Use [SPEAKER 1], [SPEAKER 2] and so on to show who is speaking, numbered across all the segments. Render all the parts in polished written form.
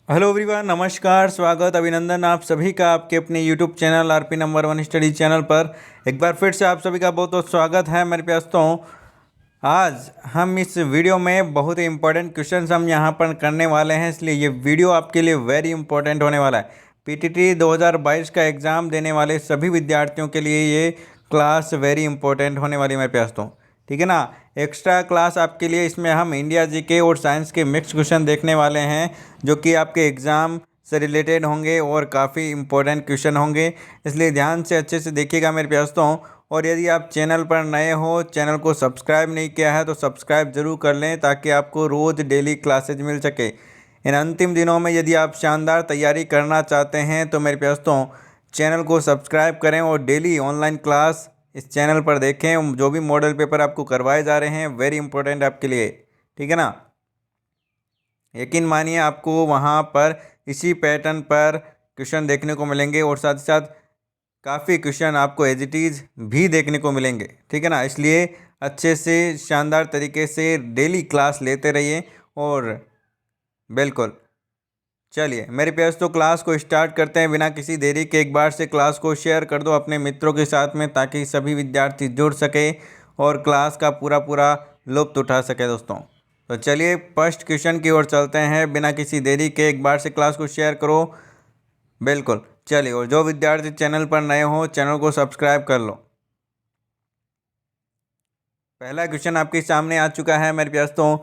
[SPEAKER 1] Hello everyone, नमस्कार, स्वागत, अभिनंदन आप सभी का आपके अपने YouTube channel RP number 1 study channel पर एक बार फिर से आप सभी का बहुत बहुत स्वागत है मेरे दोस्तों। आज हम इस वीडियो में बहुत ही इंपॉर्टेंट क्वेश्चंस हम यहाँ पर करने वाले हैं, इसलिए ये वीडियो आपके लिए वेरी इंपॉर्टेंट होने वाला है। पीटीटी 2022 का एग्ज़ाम देने वाले सभी विद्यार्थियों के लिए ये क्लास वेरी इंपॉर्टेंट होने वाली है मेरे दोस्तों, ठीक है ना। एक्स्ट्रा क्लास आपके लिए इसमें हम इंडिया जीके और साइंस के मिक्स क्वेश्चन देखने वाले हैं, जो कि आपके एग्ज़ाम से रिलेटेड होंगे और काफ़ी इंपॉर्टेंट क्वेश्चन होंगे, इसलिए ध्यान से अच्छे से देखिएगा मेरे दोस्तों। और यदि आप चैनल पर नए हो, चैनल को सब्सक्राइब नहीं किया है तो सब्सक्राइब ज़रूर कर लें, ताकि आपको रोज़ डेली क्लासेज मिल सके। इन अंतिम दिनों में यदि आप शानदार तैयारी करना चाहते हैं तो मेरे दोस्तों चैनल को सब्सक्राइब करें और डेली ऑनलाइन क्लास इस चैनल पर देखें। जो भी मॉडल पेपर आपको करवाए जा रहे हैं वेरी इंपॉर्टेंट आपके लिए, ठीक है ना। यकीन मानिए आपको वहाँ पर इसी पैटर्न पर क्वेश्चन देखने को मिलेंगे और साथ ही साथ काफ़ी क्वेश्चन आपको एज इट इज़ भी देखने को मिलेंगे, ठीक है ना। इसलिए अच्छे से शानदार तरीके से डेली क्लास लेते रहिए। और बिल्कुल, चलिए मेरे प्यास तो क्लास को स्टार्ट करते हैं बिना किसी देरी के। एक बार से क्लास को शेयर कर दो अपने मित्रों के साथ में, ताकि सभी विद्यार्थी जुड़ सके और क्लास का पूरा पूरा लुत्फ उठा सके दोस्तों। तो चलिए फर्स्ट क्वेश्चन की ओर चलते हैं बिना किसी देरी के। एक बार से क्लास को शेयर करो, बिल्कुल। चलिए, और जो विद्यार्थी चैनल पर नए हो चैनल को सब्सक्राइब कर लो। पहला क्वेश्चन आपके सामने आ चुका है मेरे दोस्तों,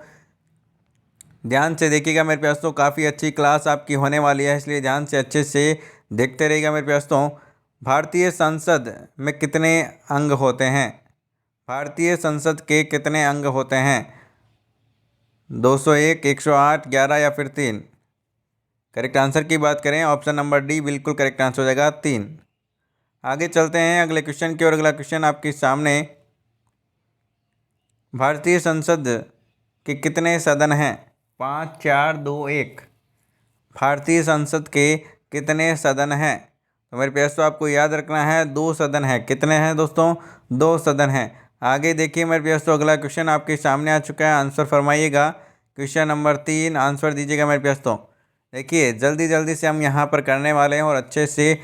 [SPEAKER 1] ध्यान से देखिएगा मेरे दोस्तों। काफ़ी अच्छी क्लास आपकी होने वाली है, इसलिए ध्यान से अच्छे से देखते रहिएगा मेरे दोस्तों। भारतीय संसद में कितने अंग होते हैं? भारतीय संसद के कितने अंग होते हैं? 201, 108, 11 या फिर 3? करेक्ट आंसर की बात करें ऑप्शन नंबर डी बिल्कुल करेक्ट आंसर हो जाएगा, 3। आगे चलते हैं अगले क्वेश्चन की ओर। अगला क्वेश्चन आपके सामने, भारतीय संसद के कितने सदन हैं? 5, 4, 2, 1। भारतीय संसद के कितने सदन हैं? तो मेरे प्यास तो आपको याद रखना है 2 सदन है। कितने हैं दोस्तों? 2 सदन हैं। आगे देखिए मेरे प्यास तो अगला क्वेश्चन आपके सामने आ चुका है, आंसर फरमाइएगा। क्वेश्चन नंबर 3 आंसर दीजिएगा मेरे प्यास तो। देखिए जल्दी जल्दी से हम यहाँ पर करने वाले हैं और अच्छे से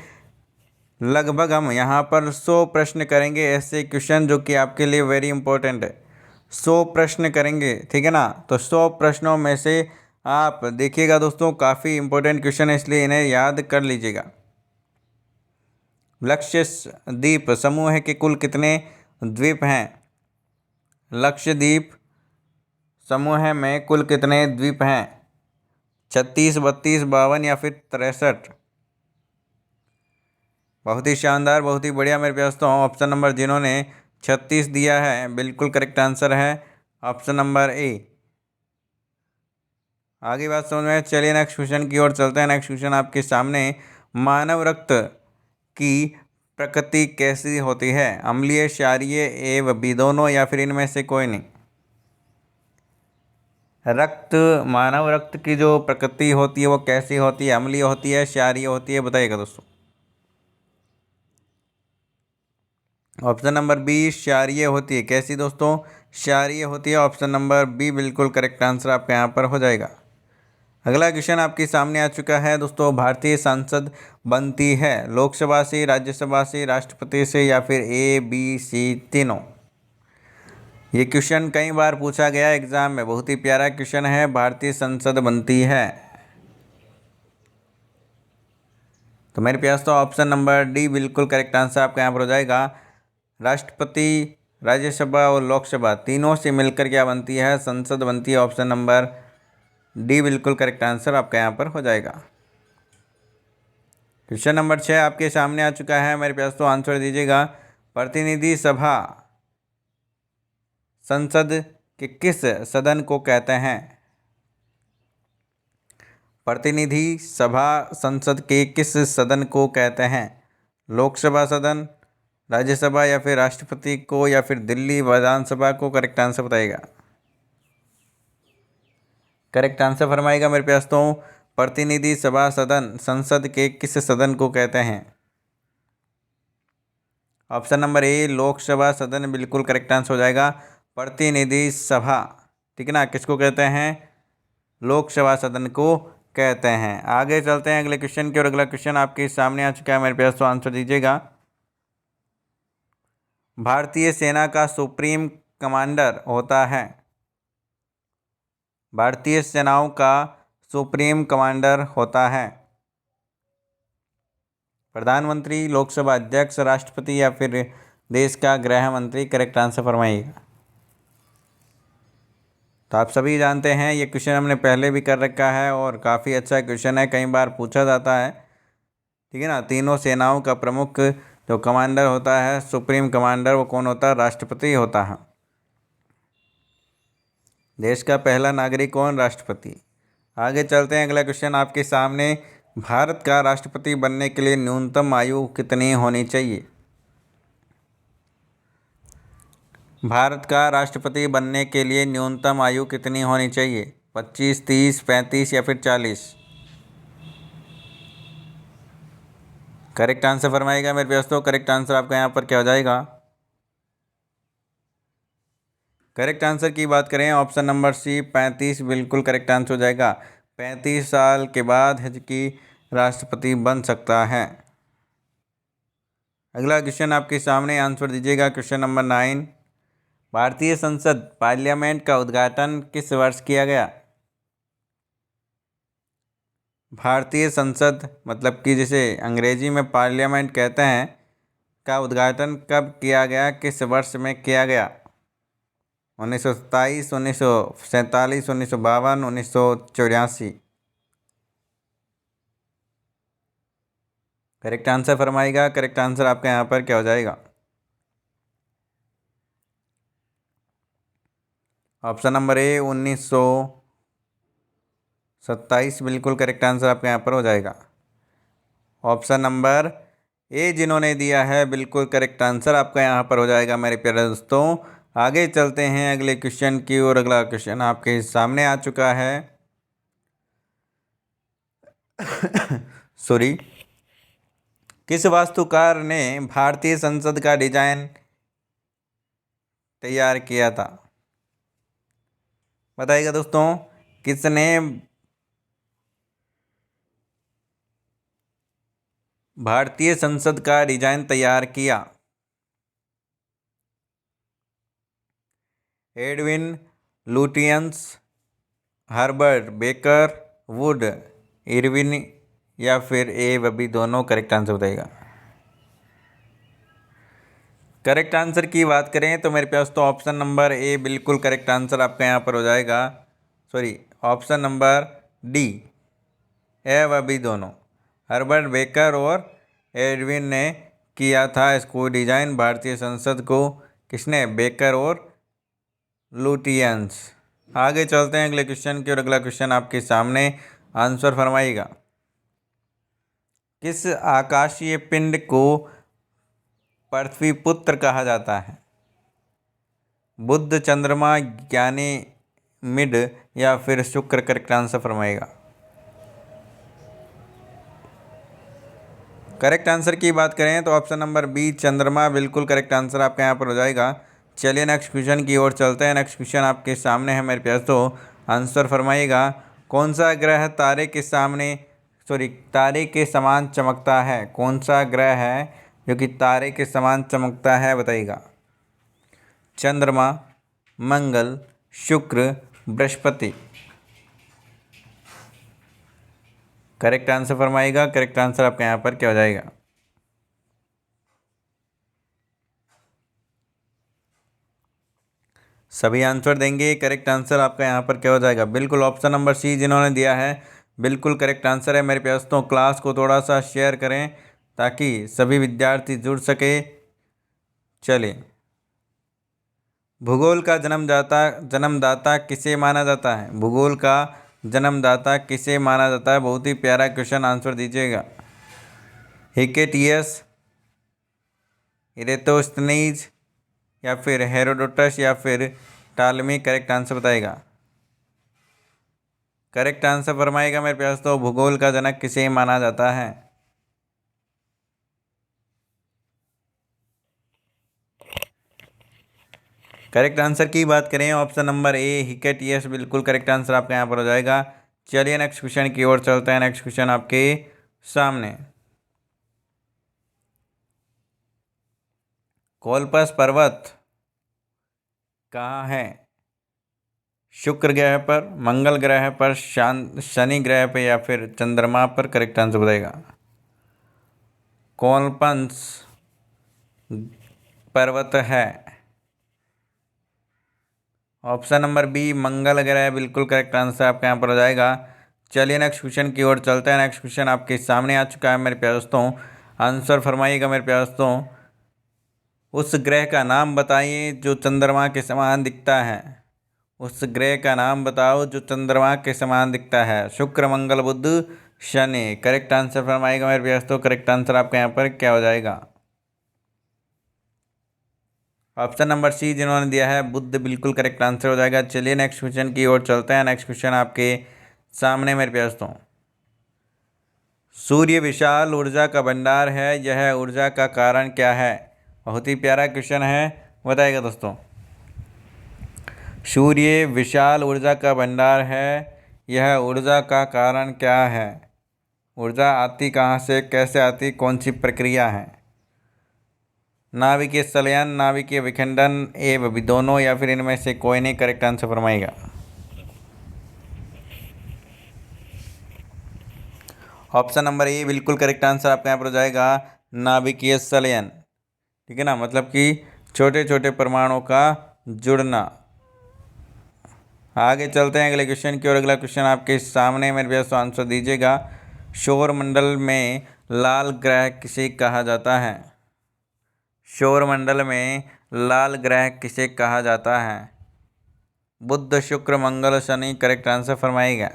[SPEAKER 1] लगभग हम यहाँ पर 100 प्रश्न करेंगे, ऐसे क्वेश्चन जो कि आपके लिए वेरी इंपॉर्टेंट है। 100 प्रश्न करेंगे, ठीक है ना। तो 100 प्रश्नों में से आप देखिएगा दोस्तों, काफ़ी इंपॉर्टेंट क्वेश्चन है, इसलिए इन्हें याद कर लीजिएगा। लक्षद्वीप समूह के कुल कितने द्वीप हैं? लक्षद्वीप समूह में कुल कितने द्वीप हैं? 36, 32, 52 या फिर 63? बहुत ही शानदार, बहुत ही बढ़िया मेरे दोस्तों। ऑप्शन नंबर जिन्होंने 36 दिया है बिल्कुल करेक्ट आंसर है ऑप्शन नंबर ए। आगे बात समझ में। चलिए नेक्स्ट क्वेश्चन की ओर चलते हैं। नेक्स्ट क्वेश्चन आपके सामने, मानव रक्त की प्रकृति कैसी होती है? अम्लीय, क्षारीय, एवं बी दोनों या फिर इनमें से कोई नहीं? रक्त, मानव रक्त की जो प्रकृति होती है वो कैसी होती है? अम्लीय होती है, क्षारीय होती है? बताइएगा दोस्तों। ऑप्शन नंबर बी क्षारीय होती है। कैसी दोस्तों? क्षारीय होती है। ऑप्शन नंबर बी बिल्कुल करेक्ट आंसर आपका यहाँ पर हो जाएगा। अगला क्वेश्चन आपके सामने आ चुका है दोस्तों, भारतीय संसद बनती है लोकसभा से, राज्यसभा से, राष्ट्रपति से या फिर ए, बी, सी तीनों? ये क्वेश्चन कई बार पूछा गया एग्जाम में, बहुत ही प्यारा क्वेश्चन है। भारतीय संसद बनती है, तो मेरे पास तो ऑप्शन नंबर डी बिल्कुल करेक्ट आंसर आपका यहाँ पर हो जाएगा। राष्ट्रपति, राज्यसभा और लोकसभा तीनों से मिलकर क्या बनती है? संसद बनती है। ऑप्शन नंबर डी बिल्कुल करेक्ट आंसर आपका यहाँ पर हो जाएगा। क्वेश्चन नंबर 6 आपके सामने आ चुका है मेरे पास, तो आंसर दीजिएगा। प्रतिनिधि सभा संसद के किस सदन को कहते हैं? प्रतिनिधि सभा संसद के किस सदन को कहते हैं? लोकसभा सदन, राज्यसभा या फिर राष्ट्रपति को या फिर दिल्ली विधानसभा को? करेक्ट आंसर बताइएगा। करेक्ट आंसर फरमाएगा मेरे पास तो, प्रतिनिधि सभा सदन संसद के किस सदन को कहते हैं? ऑप्शन नंबर ए लोकसभा सदन बिल्कुल करेक्ट आंसर हो जाएगा। प्रतिनिधि सभा, ठीक है ना, किसको कहते हैं? लोकसभा सदन को कहते हैं। आगे चलते हैं अगले क्वेश्चन की और अगला क्वेश्चन आपके सामने आ चुका है मेरे पास, तो आंसर दीजिएगा। भारतीय सेना का सुप्रीम कमांडर होता है। भारतीय सेनाओं का सुप्रीम कमांडर होता है प्रधानमंत्री, लोकसभा अध्यक्ष, राष्ट्रपति या फिर देश का गृह मंत्री। करेक्ट आंसर फरमाइएगा। तो आप सभी जानते हैं ये क्वेश्चन हमने पहले भी कर रखा है और काफ़ी अच्छा क्वेश्चन है, कई बार पूछा जाता है। ठीक है ना। तीनों सेनाओं का प्रमुख जो कमांडर होता है, सुप्रीम कमांडर, वो कौन होता है? राष्ट्रपति होता है। देश का पहला नागरिक कौन? राष्ट्रपति। आगे चलते हैं अगला क्वेश्चन आपके सामने। भारत का राष्ट्रपति बनने के लिए न्यूनतम आयु कितनी होनी चाहिए? भारत का राष्ट्रपति बनने के लिए न्यूनतम आयु कितनी होनी चाहिए? 25, 30, 35 या फिर 40? करेक्ट आंसर फरमाइएगा मेरे दोस्तों। करेक्ट आंसर आपका यहाँ पर क्या हो जाएगा? करेक्ट आंसर की बात करें, ऑप्शन नंबर सी 35 बिल्कुल करेक्ट आंसर हो जाएगा। 35 साल के बाद की राष्ट्रपति बन सकता है। अगला क्वेश्चन आपके सामने, आंसर दीजिएगा। क्वेश्चन नंबर 9, भारतीय संसद पार्लियामेंट का उद्घाटन किस वर्ष किया गया? भारतीय संसद मतलब कि जिसे अंग्रेजी में पार्लियामेंट कहते हैं, का उद्घाटन कब किया गया, किस वर्ष में किया गया? 1927, 1947, 1952, 1984? करेक्ट आंसर फरमाइएगा। करेक्ट आंसर आपका यहाँ पर क्या हो जाएगा? ऑप्शन नंबर ए 1927 बिल्कुल करेक्ट आंसर आपका यहाँ पर हो जाएगा। ऑप्शन नंबर ए जिन्होंने दिया है बिल्कुल करेक्ट आंसर आपका यहाँ पर हो जाएगा मेरे प्यारे दोस्तों। आगे चलते हैं अगले क्वेश्चन की और अगला क्वेश्चन आपके सामने आ चुका है। सॉरी, किस वास्तुकार ने भारतीय संसद का डिजाइन तैयार किया था? बताइएगा दोस्तों, किसने भारतीय संसद का डिजाइन तैयार किया? Edwin Lutyens, Herbert baker, would Irwin या फिर ए बी दोनों? करेक्ट आंसर बताइएगा। करेक्ट आंसर की बात करें तो मेरे पास तो ऑप्शन नंबर ए बिल्कुल करेक्ट आंसर आपका यहाँ पर हो जाएगा। Sorry, option number D A व बी दोनों, हर्बर्ट बेकर और एडविन ने किया था इसको डिजाइन, भारतीय संसद को। किसने? बेकर और लुटियंस। आगे चलते हैं अगले क्वेश्चन की और अगला क्वेश्चन आपके सामने, आंसर फरमाइएगा। किस आकाशीय पिंड को पृथ्वी पुत्र कहा जाता है? बुध, चंद्रमा, ज्ञानी मिड या फिर शुक्र? करेक्ट आंसर फरमाइएगा। करेक्ट आंसर की बात करें तो ऑप्शन नंबर बी चंद्रमा बिल्कुल करेक्ट आंसर आपका यहाँ पर हो जाएगा। चलिए नेक्स्ट क्वेश्चन की ओर चलते हैं। नेक्स्ट क्वेश्चन आपके सामने है मेरे प्यास, तो आंसर फरमाइएगा। कौन सा ग्रह तारे के सामने तारे के समान चमकता है? कौन सा ग्रह है जो कि तारे के समान चमकता है? बताइएगा। चंद्रमा, मंगल, शुक्र, बृहस्पति? करेक्ट आंसर फरमाइएगा। करेक्ट आंसर आपके यहाँ पर क्या हो जाएगा? सभी आंसर देंगे। करेक्ट आंसर आपका यहाँ पर क्या हो जाएगा? बिल्कुल ऑप्शन नंबर सी जिन्होंने दिया है बिल्कुल करेक्ट आंसर है मेरे प्यास। तो क्लास को थोड़ा सा शेयर करें ताकि सभी विद्यार्थी जुड़ सके। चलिए, भूगोल का जन्मदाता किसे माना जाता है? भूगोल का जन्मदाता किसे माना जाता है? बहुत ही प्यारा क्वेश्चन, आंसर दीजिएगा। हिकेटियस, इरेतोस्थनीज या फिर हेरोडोटस या फिर टालमी? करेक्ट आंसर बताएगा। करेक्ट आंसर फरमाएगा मेरे प्यास। तो भूगोल का जनक किसे माना जाता है? करेक्ट आंसर की बात करें, ऑप्शन नंबर ए हिकेटियस बिल्कुल करेक्ट आंसर आपका यहाँ पर हो जाएगा। चलिए नेक्स्ट क्वेश्चन की ओर चलते हैं। नेक्स्ट क्वेश्चन आपके सामने, कोलपस पर्वत कहाँ है? शुक्र ग्रह पर, मंगल ग्रह पर, शनि ग्रह पर या फिर चंद्रमा पर? करेक्ट आंसर बताएगा। कोलपस पर्वत है ऑप्शन नंबर बी, मंगल ग्रह, बिल्कुल करेक्ट आंसर आपके यहाँ पर हो जाएगा। चलिए नेक्स्ट क्वेश्चन की ओर चलते हैं। नेक्स्ट क्वेश्चन आपके सामने आ चुका है मेरे प्यारे दोस्तों, आंसर फरमाइएगा मेरे प्यारे दोस्तों। उस ग्रह का नाम बताइए जो चंद्रमा के समान दिखता है। उस ग्रह का नाम बताओ जो चंद्रमा के समान दिखता है। शुक्र, मंगल, बुध, शनि। करेक्ट आंसर फरमाइएगा मेरे प्यारे दोस्तों। करेक्ट आंसर आपके यहाँ पर क्या हो जाएगा? ऑप्शन नंबर सी जिन्होंने दिया है, बुध, बिल्कुल करेक्ट आंसर हो जाएगा। चलिए नेक्स्ट क्वेश्चन की ओर चलते हैं। नेक्स्ट क्वेश्चन आपके सामने मेरे प्यारे दोस्तों, सूर्य विशाल ऊर्जा का भंडार है, यह ऊर्जा का कारण क्या है? बहुत ही प्यारा क्वेश्चन है, बताइएगा दोस्तों। सूर्य विशाल ऊर्जा का भंडार है, यह ऊर्जा का कारण क्या है? ऊर्जा आती कहाँ से, कैसे आती, कौन सी प्रक्रिया है? नाभिकीय संलयन, नाभिकीय विखंडन, भी दोनों या फिर इनमें से कोई नहीं? करेक्ट आंसर फरमाइएगा। ऑप्शन नंबर ए बिल्कुल करेक्ट आंसर आपका यहाँ पर हो जाएगा, नाभिकीय संलयन। ठीक है ना, मतलब कि छोटे छोटे परमाणुओं का जुड़ना। आगे चलते हैं अगले क्वेश्चन की ओर। अगला क्वेश्चन आपके सामने मेरे भैया, आंसर दीजिएगा। सौरमंडल में लाल ग्रह किसे कहा जाता है? सौरमंडल में लाल ग्रह किसे कहा जाता है? बुध, शुक्र, मंगल, शनि। करेक्ट आंसर फरमाइएगा।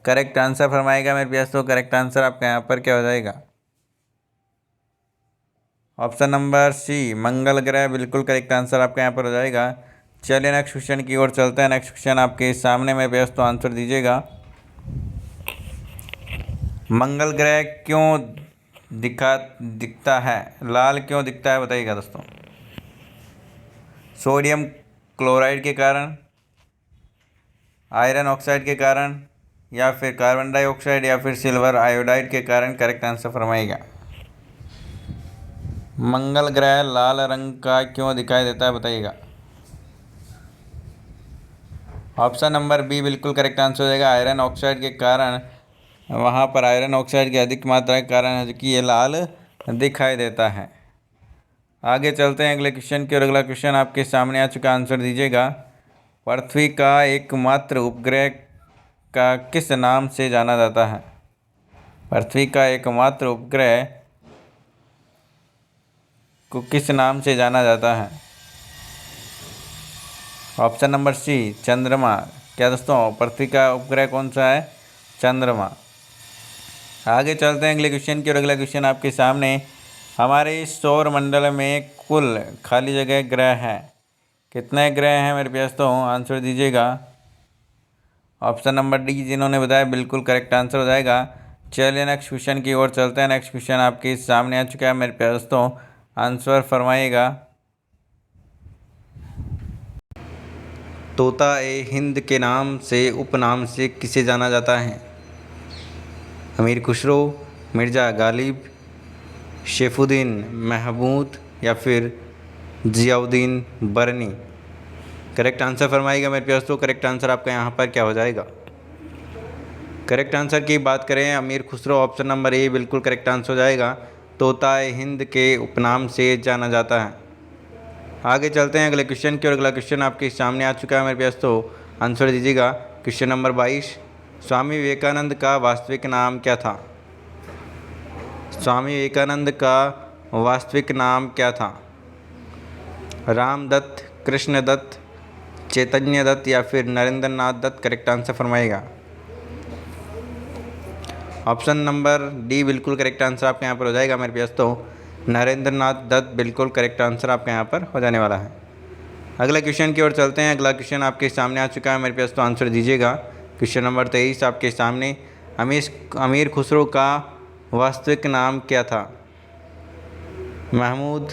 [SPEAKER 1] करेक्ट आंसर फरमाइएगा मेरे प्यास। तो करेक्ट आंसर आपका यहाँ पर क्या हो जाएगा? ऑप्शन नंबर सी, मंगल ग्रह, बिल्कुल करेक्ट आंसर आपका यहाँ पर हो जाएगा। चलिए नेक्स्ट क्वेश्चन की ओर चलते हैं। नेक्स्ट क्वेश्चन आपके सामने मेरे प्यास, तो आंसर दीजिएगा। मंगल ग्रह क्यों दिखता है, लाल क्यों दिखता है, बताइएगा दोस्तों। सोडियम क्लोराइड के कारण, आयरन ऑक्साइड के कारण, या फिर कार्बन डाइऑक्साइड, या फिर सिल्वर आयोडाइड के कारण? Correct answer फरमाइएगा। मंगल ग्रह लाल रंग का क्यों दिखाई देता है, बताइएगा। ऑप्शन नंबर बी बिल्कुल करेक्ट आंसर हो जाएगा, आयरन ऑक्साइड के कारण। वहाँ पर आयरन ऑक्साइड की अधिक मात्रा के कारण है कि ये लाल दिखाई देता है। आगे चलते हैं अगले क्वेश्चन की ओर। अगला क्वेश्चन आपके सामने आ चुका, आंसर दीजिएगा। पृथ्वी का एकमात्र उपग्रह का किस नाम से जाना जाता है? पृथ्वी का एकमात्र उपग्रह को किस नाम से जाना जाता है? ऑप्शन नंबर सी, चंद्रमा। क्या दोस्तों, पृथ्वी का उपग्रह कौन सा है? चंद्रमा। आगे चलते हैं अगले क्वेश्चन की ओर। अगला क्वेश्चन आपके सामने, हमारे इस सौर मंडल में कुल खाली जगह ग्रह हैं, कितने ग्रह हैं मेरे दोस्तों? आंसर दीजिएगा। ऑप्शन नंबर डी जिन्होंने बताया, बिल्कुल करेक्ट आंसर हो जाएगा। चलिए नेक्स्ट क्वेश्चन की ओर चलते हैं। नेक्स्ट क्वेश्चन आपके सामने आ चुका है मेरे दोस्तों, आंसर फरमाइएगा। तोता ए हिंद के नाम से, उपनाम से किसे जाना जाता है? अमीर खुसरो, मिर्ज़ा गालिब, शेफुद्दीन महमूद, या फिर जियाउद्दीन बरनी? करेक्ट आंसर फरमाइएगा मेरे प्यार दोस्तों। करेक्ट आंसर आपका यहाँ पर क्या हो जाएगा? करेक्ट आंसर की बात करें, अमीर खुसरो, ऑप्शन नंबर ए बिल्कुल करेक्ट आंसर हो जाएगा। तोता ए हिंद के उपनाम से जाना जाता है। आगे चलते हैं अगले क्वेश्चन की ओर। अगला क्वेश्चन आपके सामने आ चुका है मेरे प्यार दोस्तों, आंसर दीजिएगा। क्वेश्चन नंबर 22, स्वामी विवेकानंद का वास्तविक नाम क्या था? स्वामी विवेकानंद का वास्तविक नाम क्या था? रामदत्त, कृष्णदत्त, चैतन्य दत्त, या फिर नरेंद्र नाथ दत्त? करेक्ट आंसर फरमाइएगा। ऑप्शन नंबर डी बिल्कुल करेक्ट आंसर आपके यहाँ पर हो जाएगा मेरे दोस्तों, नरेंद्र नाथ दत्त, बिल्कुल करेक्ट आंसर आपके यहाँ पर हो जाने वाला है। अगला क्वेश्चन की ओर चलते हैं। अगला क्वेश्चन आपके सामने आ चुका है मेरे दोस्तों, आंसर दीजिएगा। क्वेश्चन नंबर 23 आपके सामने, अमीर खुसरो का वास्तविक नाम क्या था? महमूद,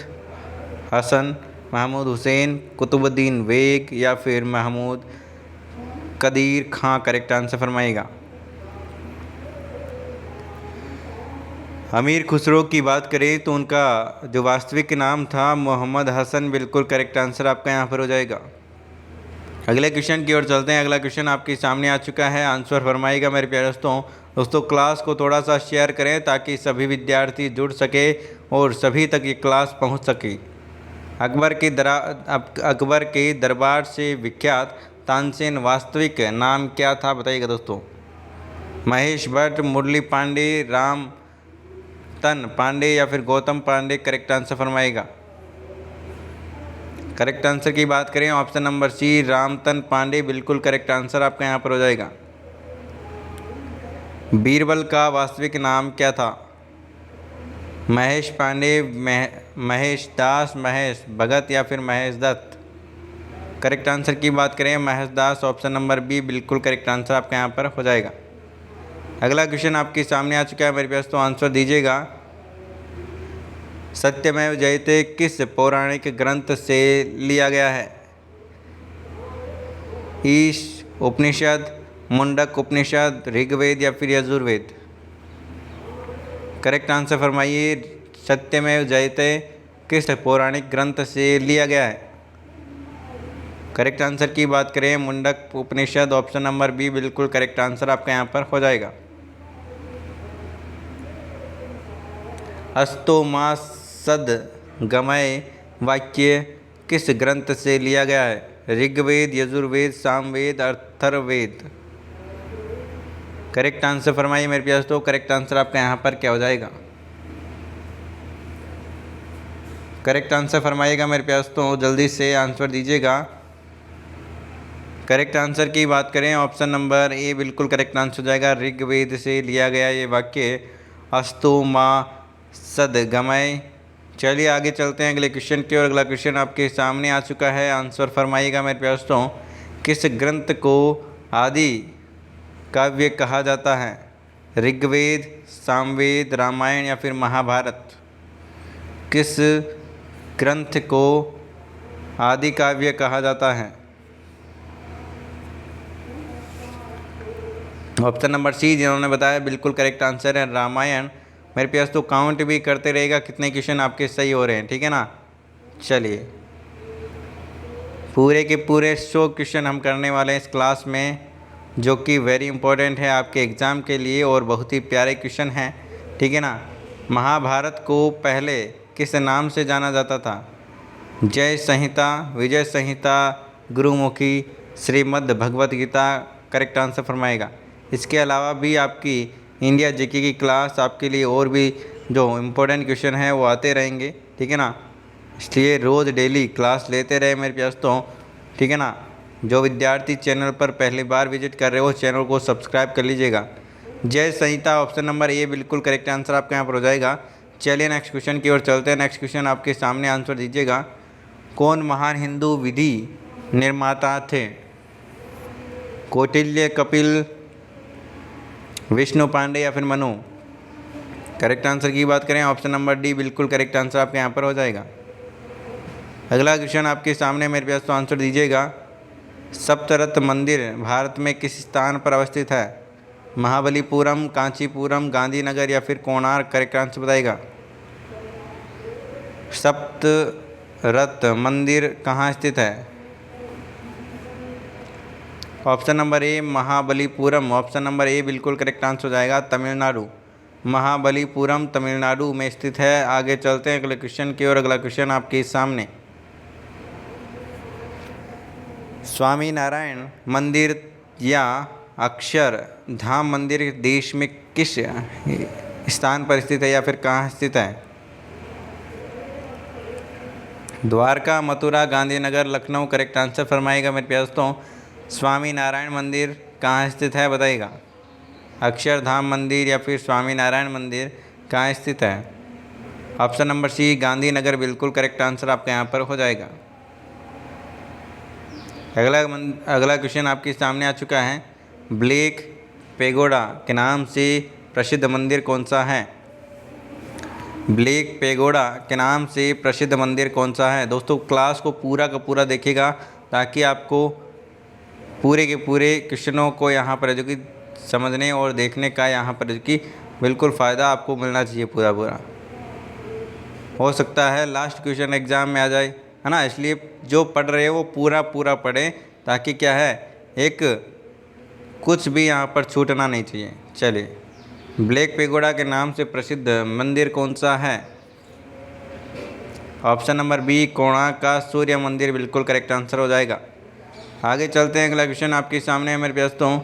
[SPEAKER 1] हसन, महमूद हुसैन, कुतुबुद्दीन बेग या फिर महमूद कदीर खां? करेक्ट आंसर फरमाइएगा। अमीर खुसरो की बात करें तो उनका जो वास्तविक नाम था मोहम्मद हसन, बिल्कुल करेक्ट आंसर आपका यहाँ पर हो जाएगा। अगले क्वेश्चन की ओर चलते हैं। अगला क्वेश्चन आपके सामने आ चुका है, आंसर फरमाइएगा मेरे प्यारे दोस्तों। क्लास को थोड़ा सा शेयर करें ताकि सभी विद्यार्थी जुड़ सके और सभी तक ये क्लास पहुंच सके। अकबर के दरबार से विख्यात तानसेन वास्तविक नाम क्या था? बताइएगा दोस्तों। महेश भट्ट, मुरली पांडे, रामतन पांडे या फिर गौतम पांडे? करेक्ट आंसर फरमाइएगा। करेक्ट आंसर की बात करें option number C, Ramtan Pandey, बिल्कुल करेक्ट आंसर आपका यहाँ पर हो जाएगा। बीरबल का वास्तविक नाम क्या था? महेश पांडे, महेश दास, महेश भगत या फिर महेश दत्त? करेक्ट आंसर की बात करें महेश दास, ऑप्शन नंबर बी, बिल्कुल करेक्ट आंसर आपके यहाँ पर हो जाएगा। अगला क्वेश्चन आपके सामने आ चुका है मेरे पास, तो आंसर दीजिएगा। सत्यमेव जयते किस पौराणिक ग्रंथ से लिया गया है? ईश उपनिषद, मुंडक उपनिषद, ऋग्वेद या फिर यजुर्वेद? करेक्ट आंसर फरमाइए। सत्यमेव जयते किस पौराणिक ग्रंथ से लिया गया है? करेक्ट आंसर की बात करें मुंडक उपनिषद, ऑप्शन नंबर बी, बिल्कुल करेक्ट आंसर आपका यहाँ पर हो जाएगा। अस्तो मा सद गमय वाक्य किस ग्रंथ से लिया गया है? ऋग्वेद, यजुर्वेद, सामवेद, अथर्ववेद? करेक्ट आंसर फरमाइए मेरे प्यारे दोस्तों। करेक्ट आंसर आपका यहाँ पर क्या हो जाएगा? करेक्ट आंसर फरमाइएगा मेरे प्यारे दोस्तों, जल्दी से आंसर दीजिएगा। करेक्ट आंसर की बात करें ऑप्शन नंबर ए, बिल्कुल करेक्ट आंसर हो जाएगा। ऋग्वेद से लिया गया ये वाक्य अस्तु मा सदगमय। चलिए आगे चलते हैं अगले क्वेश्चन की ओर। अगला क्वेश्चन आपके सामने आ चुका है, आंसर फरमाइएगा मेरे प्यारे दोस्तों। किस ग्रंथ को आदि काव्य कहा जाता है? ऋग्वेद, सामवेद, रामायण या फिर महाभारत? किस ग्रंथ को आदि काव्य कहा जाता है? ऑप्शन नंबर सी जिन्होंने बताया बिल्कुल करेक्ट आंसर है रामायण। मेरे पास तो काउंट भी करते रहेगा कितने क्वेश्चन आपके सही हो रहे हैं, ठीक है ना। चलिए पूरे के पूरे 100 क्वेश्चन हम करने वाले हैं इस क्लास में, जो कि वेरी इंपॉर्टेंट है आपके एग्ज़ाम के लिए और बहुत ही प्यारे क्वेश्चन हैं, ठीक है ना। महाभारत को पहले किस नाम से जाना जाता था? जय संहिता, विजय संहिता, गुरुमुखी, श्रीमद् भगवत गीता? करेक्ट आंसर फरमाएगा। इसके अलावा भी आपकी इंडिया जीके की क्लास आपके लिए और भी जो इम्पोर्टेंट क्वेश्चन है वो आते रहेंगे, ठीक है ना। इसलिए रोज़ डेली क्लास लेते रहे मेरे दोस्तों, ठीक है ना। जो विद्यार्थी चैनल पर पहली बार विजिट कर रहे हो चैनल को सब्सक्राइब कर लीजिएगा। जय संहिता, ऑप्शन नंबर ए, बिल्कुल करेक्ट आंसर आपके यहाँ पर हो जाएगा। चलिए नेक्स्ट क्वेश्चन की ओर चलते हैं। नेक्स्ट क्वेश्चन आपके सामने आंसर दीजिएगा। कौन महान हिंदू विधि निर्माता थे? कौटिल्य, कपिल, विष्णु पांडे या फिर मनु? करेक्ट आंसर की बात करें ऑप्शन नंबर डी, बिल्कुल करेक्ट आंसर आपके यहाँ पर हो जाएगा। अगला क्वेश्चन आपके सामने मेरे पास, तो आंसर दीजिएगा। सप्तरत्न मंदिर भारत में किस स्थान पर अवस्थित है? महाबलीपुरम, कांचीपुरम, गांधीनगर या फिर कोणार्क? करेक्ट आंसर बताइएगा। सप्तरत्न मंदिर कहाँ स्थित है? Option number A, Mahabalipuram, option number A, बिल्कुल करेक्ट आंसर हो जाएगा। तमिलनाडु, महाबलीपुरम तमिलनाडु में स्थित है। आगे चलते हैं अगले क्वेश्चन की ओर। अगला क्वेश्चन आपके सामने, स्वामी नारायण मंदिर या अक्षरधाम मंदिर देश में किस स्थान पर स्थित है या फिर कहाँ स्थित है? द्वारका, मथुरा, गांधीनगर, लखनऊ? करेक्ट आंसर फरमाइएगा मेरे प्यारे दोस्तों। स्वामी नारायण मंदिर कहाँ स्थित है बताइएगा। अक्षरधाम मंदिर या फिर स्वामी नारायण मंदिर कहाँ स्थित है? ऑप्शन नंबर सी, गांधीनगर, बिल्कुल करेक्ट आंसर आपके यहाँ पर हो जाएगा। अगला क्वेश्चन आपके सामने आ चुका है। ब्लैक पेगोडा के नाम से प्रसिद्ध मंदिर कौन सा है? ब्लैक पेगोडा के नाम से प्रसिद्ध मंदिर कौन सा है। दोस्तों क्लास को पूरा का पूरा देखिएगा ताकि आपको पूरे के पूरे क्वेश्चनों को यहाँ पर जो कि समझने और देखने का यहाँ पर जो कि बिल्कुल फ़ायदा आपको मिलना चाहिए पूरा पूरा। हो सकता है लास्ट क्वेश्चन एग्ज़ाम में आ जाए, है ना, इसलिए जो पढ़ रहे हो वो पूरा पूरा पढ़ें ताकि क्या है एक कुछ भी यहाँ पर छूटना नहीं चाहिए। चलिए, ब्लैक पेगोडा के नाम से प्रसिद्ध मंदिर कौन सा है। ऑप्शन नंबर बी कोणार्क का सूर्य मंदिर बिल्कुल करेक्ट आंसर हो जाएगा। आगे चलते हैं, अगला क्वेश्चन आपके सामने है मेरे दोस्तों।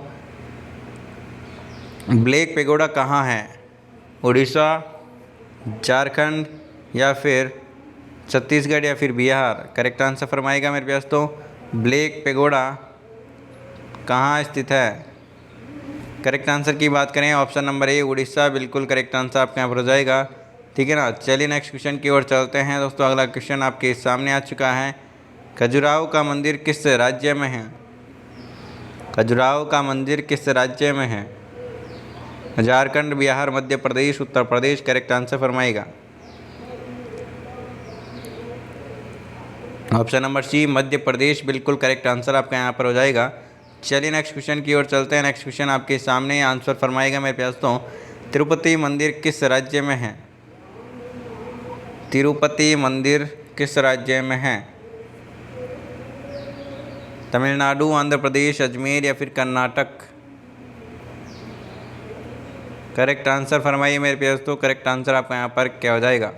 [SPEAKER 1] ब्लैक पेगोडा कहाँ है, उड़ीसा, झारखंड या फिर छत्तीसगढ़ या फिर बिहार। करेक्ट आंसर फरमाएगा मेरे दोस्तों। ब्लैक पेगोडा कहाँ स्थित है। करेक्ट आंसर की बात करें ऑप्शन नंबर ए उड़ीसा बिल्कुल करेक्ट आंसर आपके यहाँ पर हो जाएगा। ठीक है ना। चलिए नेक्स्ट क्वेश्चन की ओर चलते हैं दोस्तों। अगला क्वेश्चन आपके सामने आ चुका है। खजुराहो का मंदिर किस राज्य में है। खजुराहो का मंदिर किस राज्य में है। झारखंड, बिहार, मध्य प्रदेश, उत्तर प्रदेश। करेक्ट आंसर फरमाएगा। Option number C Madhya Pradesh बिल्कुल करेक्ट आंसर आपका यहाँ पर हो जाएगा। चलिए नेक्स्ट क्वेश्चन की ओर चलते हैं। नेक्स्ट क्वेश्चन आपके सामने आंसर फरमाएगा मेरे दोस्तों। तिरुपति मंदिर किस राज्य में है। तिरुपति मंदिर किस राज्य में है। तमिलनाडु, आंध्र प्रदेश, अजमेर या फिर कर्नाटक। करेक्ट आंसर फरमाइए मेरे दोस्तों। करेक्ट आंसर आपका यहाँ पर क्या हो जाएगा।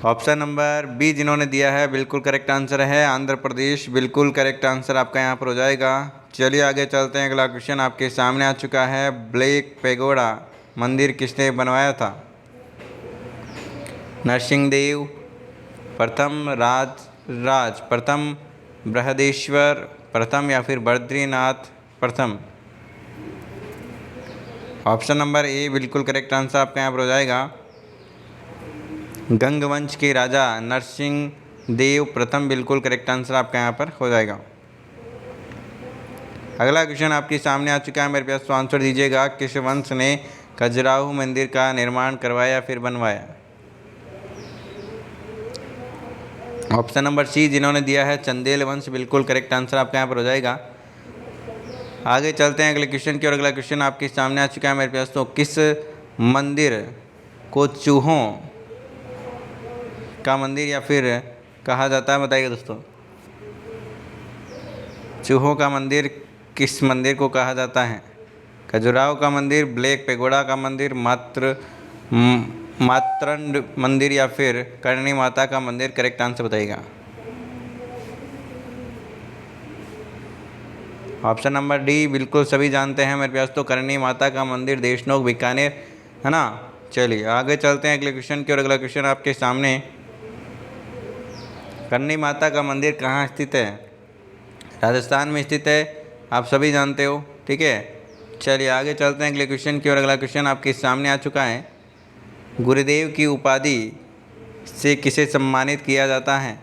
[SPEAKER 1] ऑप्शन नंबर बी जिन्होंने दिया है बिल्कुल करेक्ट आंसर है, आंध्र प्रदेश। बिल्कुल करेक्ट आंसर आपका यहाँ पर हो जाएगा। चलिए आगे चलते हैं। अगला क्वेश्चन आपके सामने आ चुका है। ब्लैक पेगोडा मंदिर किसने बनवाया था। नरसिंहदेव प्रथम, राज प्रथम, बृहदेश्वर प्रथम या फिर बद्रीनाथ प्रथम। ऑप्शन नंबर ए बिल्कुल करेक्ट आंसर आपका यहाँ पर हो जाएगा। गंगवंश के राजा नरसिंह देव प्रथम बिल्कुल करेक्ट आंसर आपका यहाँ पर हो जाएगा। अगला क्वेश्चन आपके सामने आ चुका है मेरे पास, तो आंसर दीजिएगा। किस वंश ने खजुराहो मंदिर का निर्माण करवाया फिर बनवाया। ऑप्शन नंबर सी जिन्होंने दिया है चंदेल वंश। बिल्कुल करेक्ट आंसर आपका यहाँ पर हो जाएगा। आगे चलते हैं अगले क्वेश्चन की और। अगला क्वेश्चन आपके सामने आ चुका है मेरे पास, तो किस मंदिर को चूहों का मंदिर या फिर कहा जाता है, बताइए दोस्तों। चूहों का मंदिर किस मंदिर को कहा जाता है। खजुराहो का मंदिर, ब्लैक पेगोडा का मंदिर, मातरंड मंदिर या फिर करणी माता का मंदिर। करेक्ट आंसर बताइएगा। ऑप्शन नंबर डी बिल्कुल सभी जानते हैं मेरे पास, तो करणी माता का मंदिर, देशनोक, बीकानेर, है ना। चलिए आगे चलते हैं अगले क्वेश्चन की और। अगला क्वेश्चन आपके सामने। करणी माता का मंदिर कहाँ स्थित है। राजस्थान में स्थित है, आप सभी जानते हो। ठीक है। चलिए आगे चलते हैं अगले क्वेश्चन की और। अगला क्वेश्चन आपके सामने आ चुका है। गुरुदेव की उपाधि से किसे सम्मानित किया जाता है।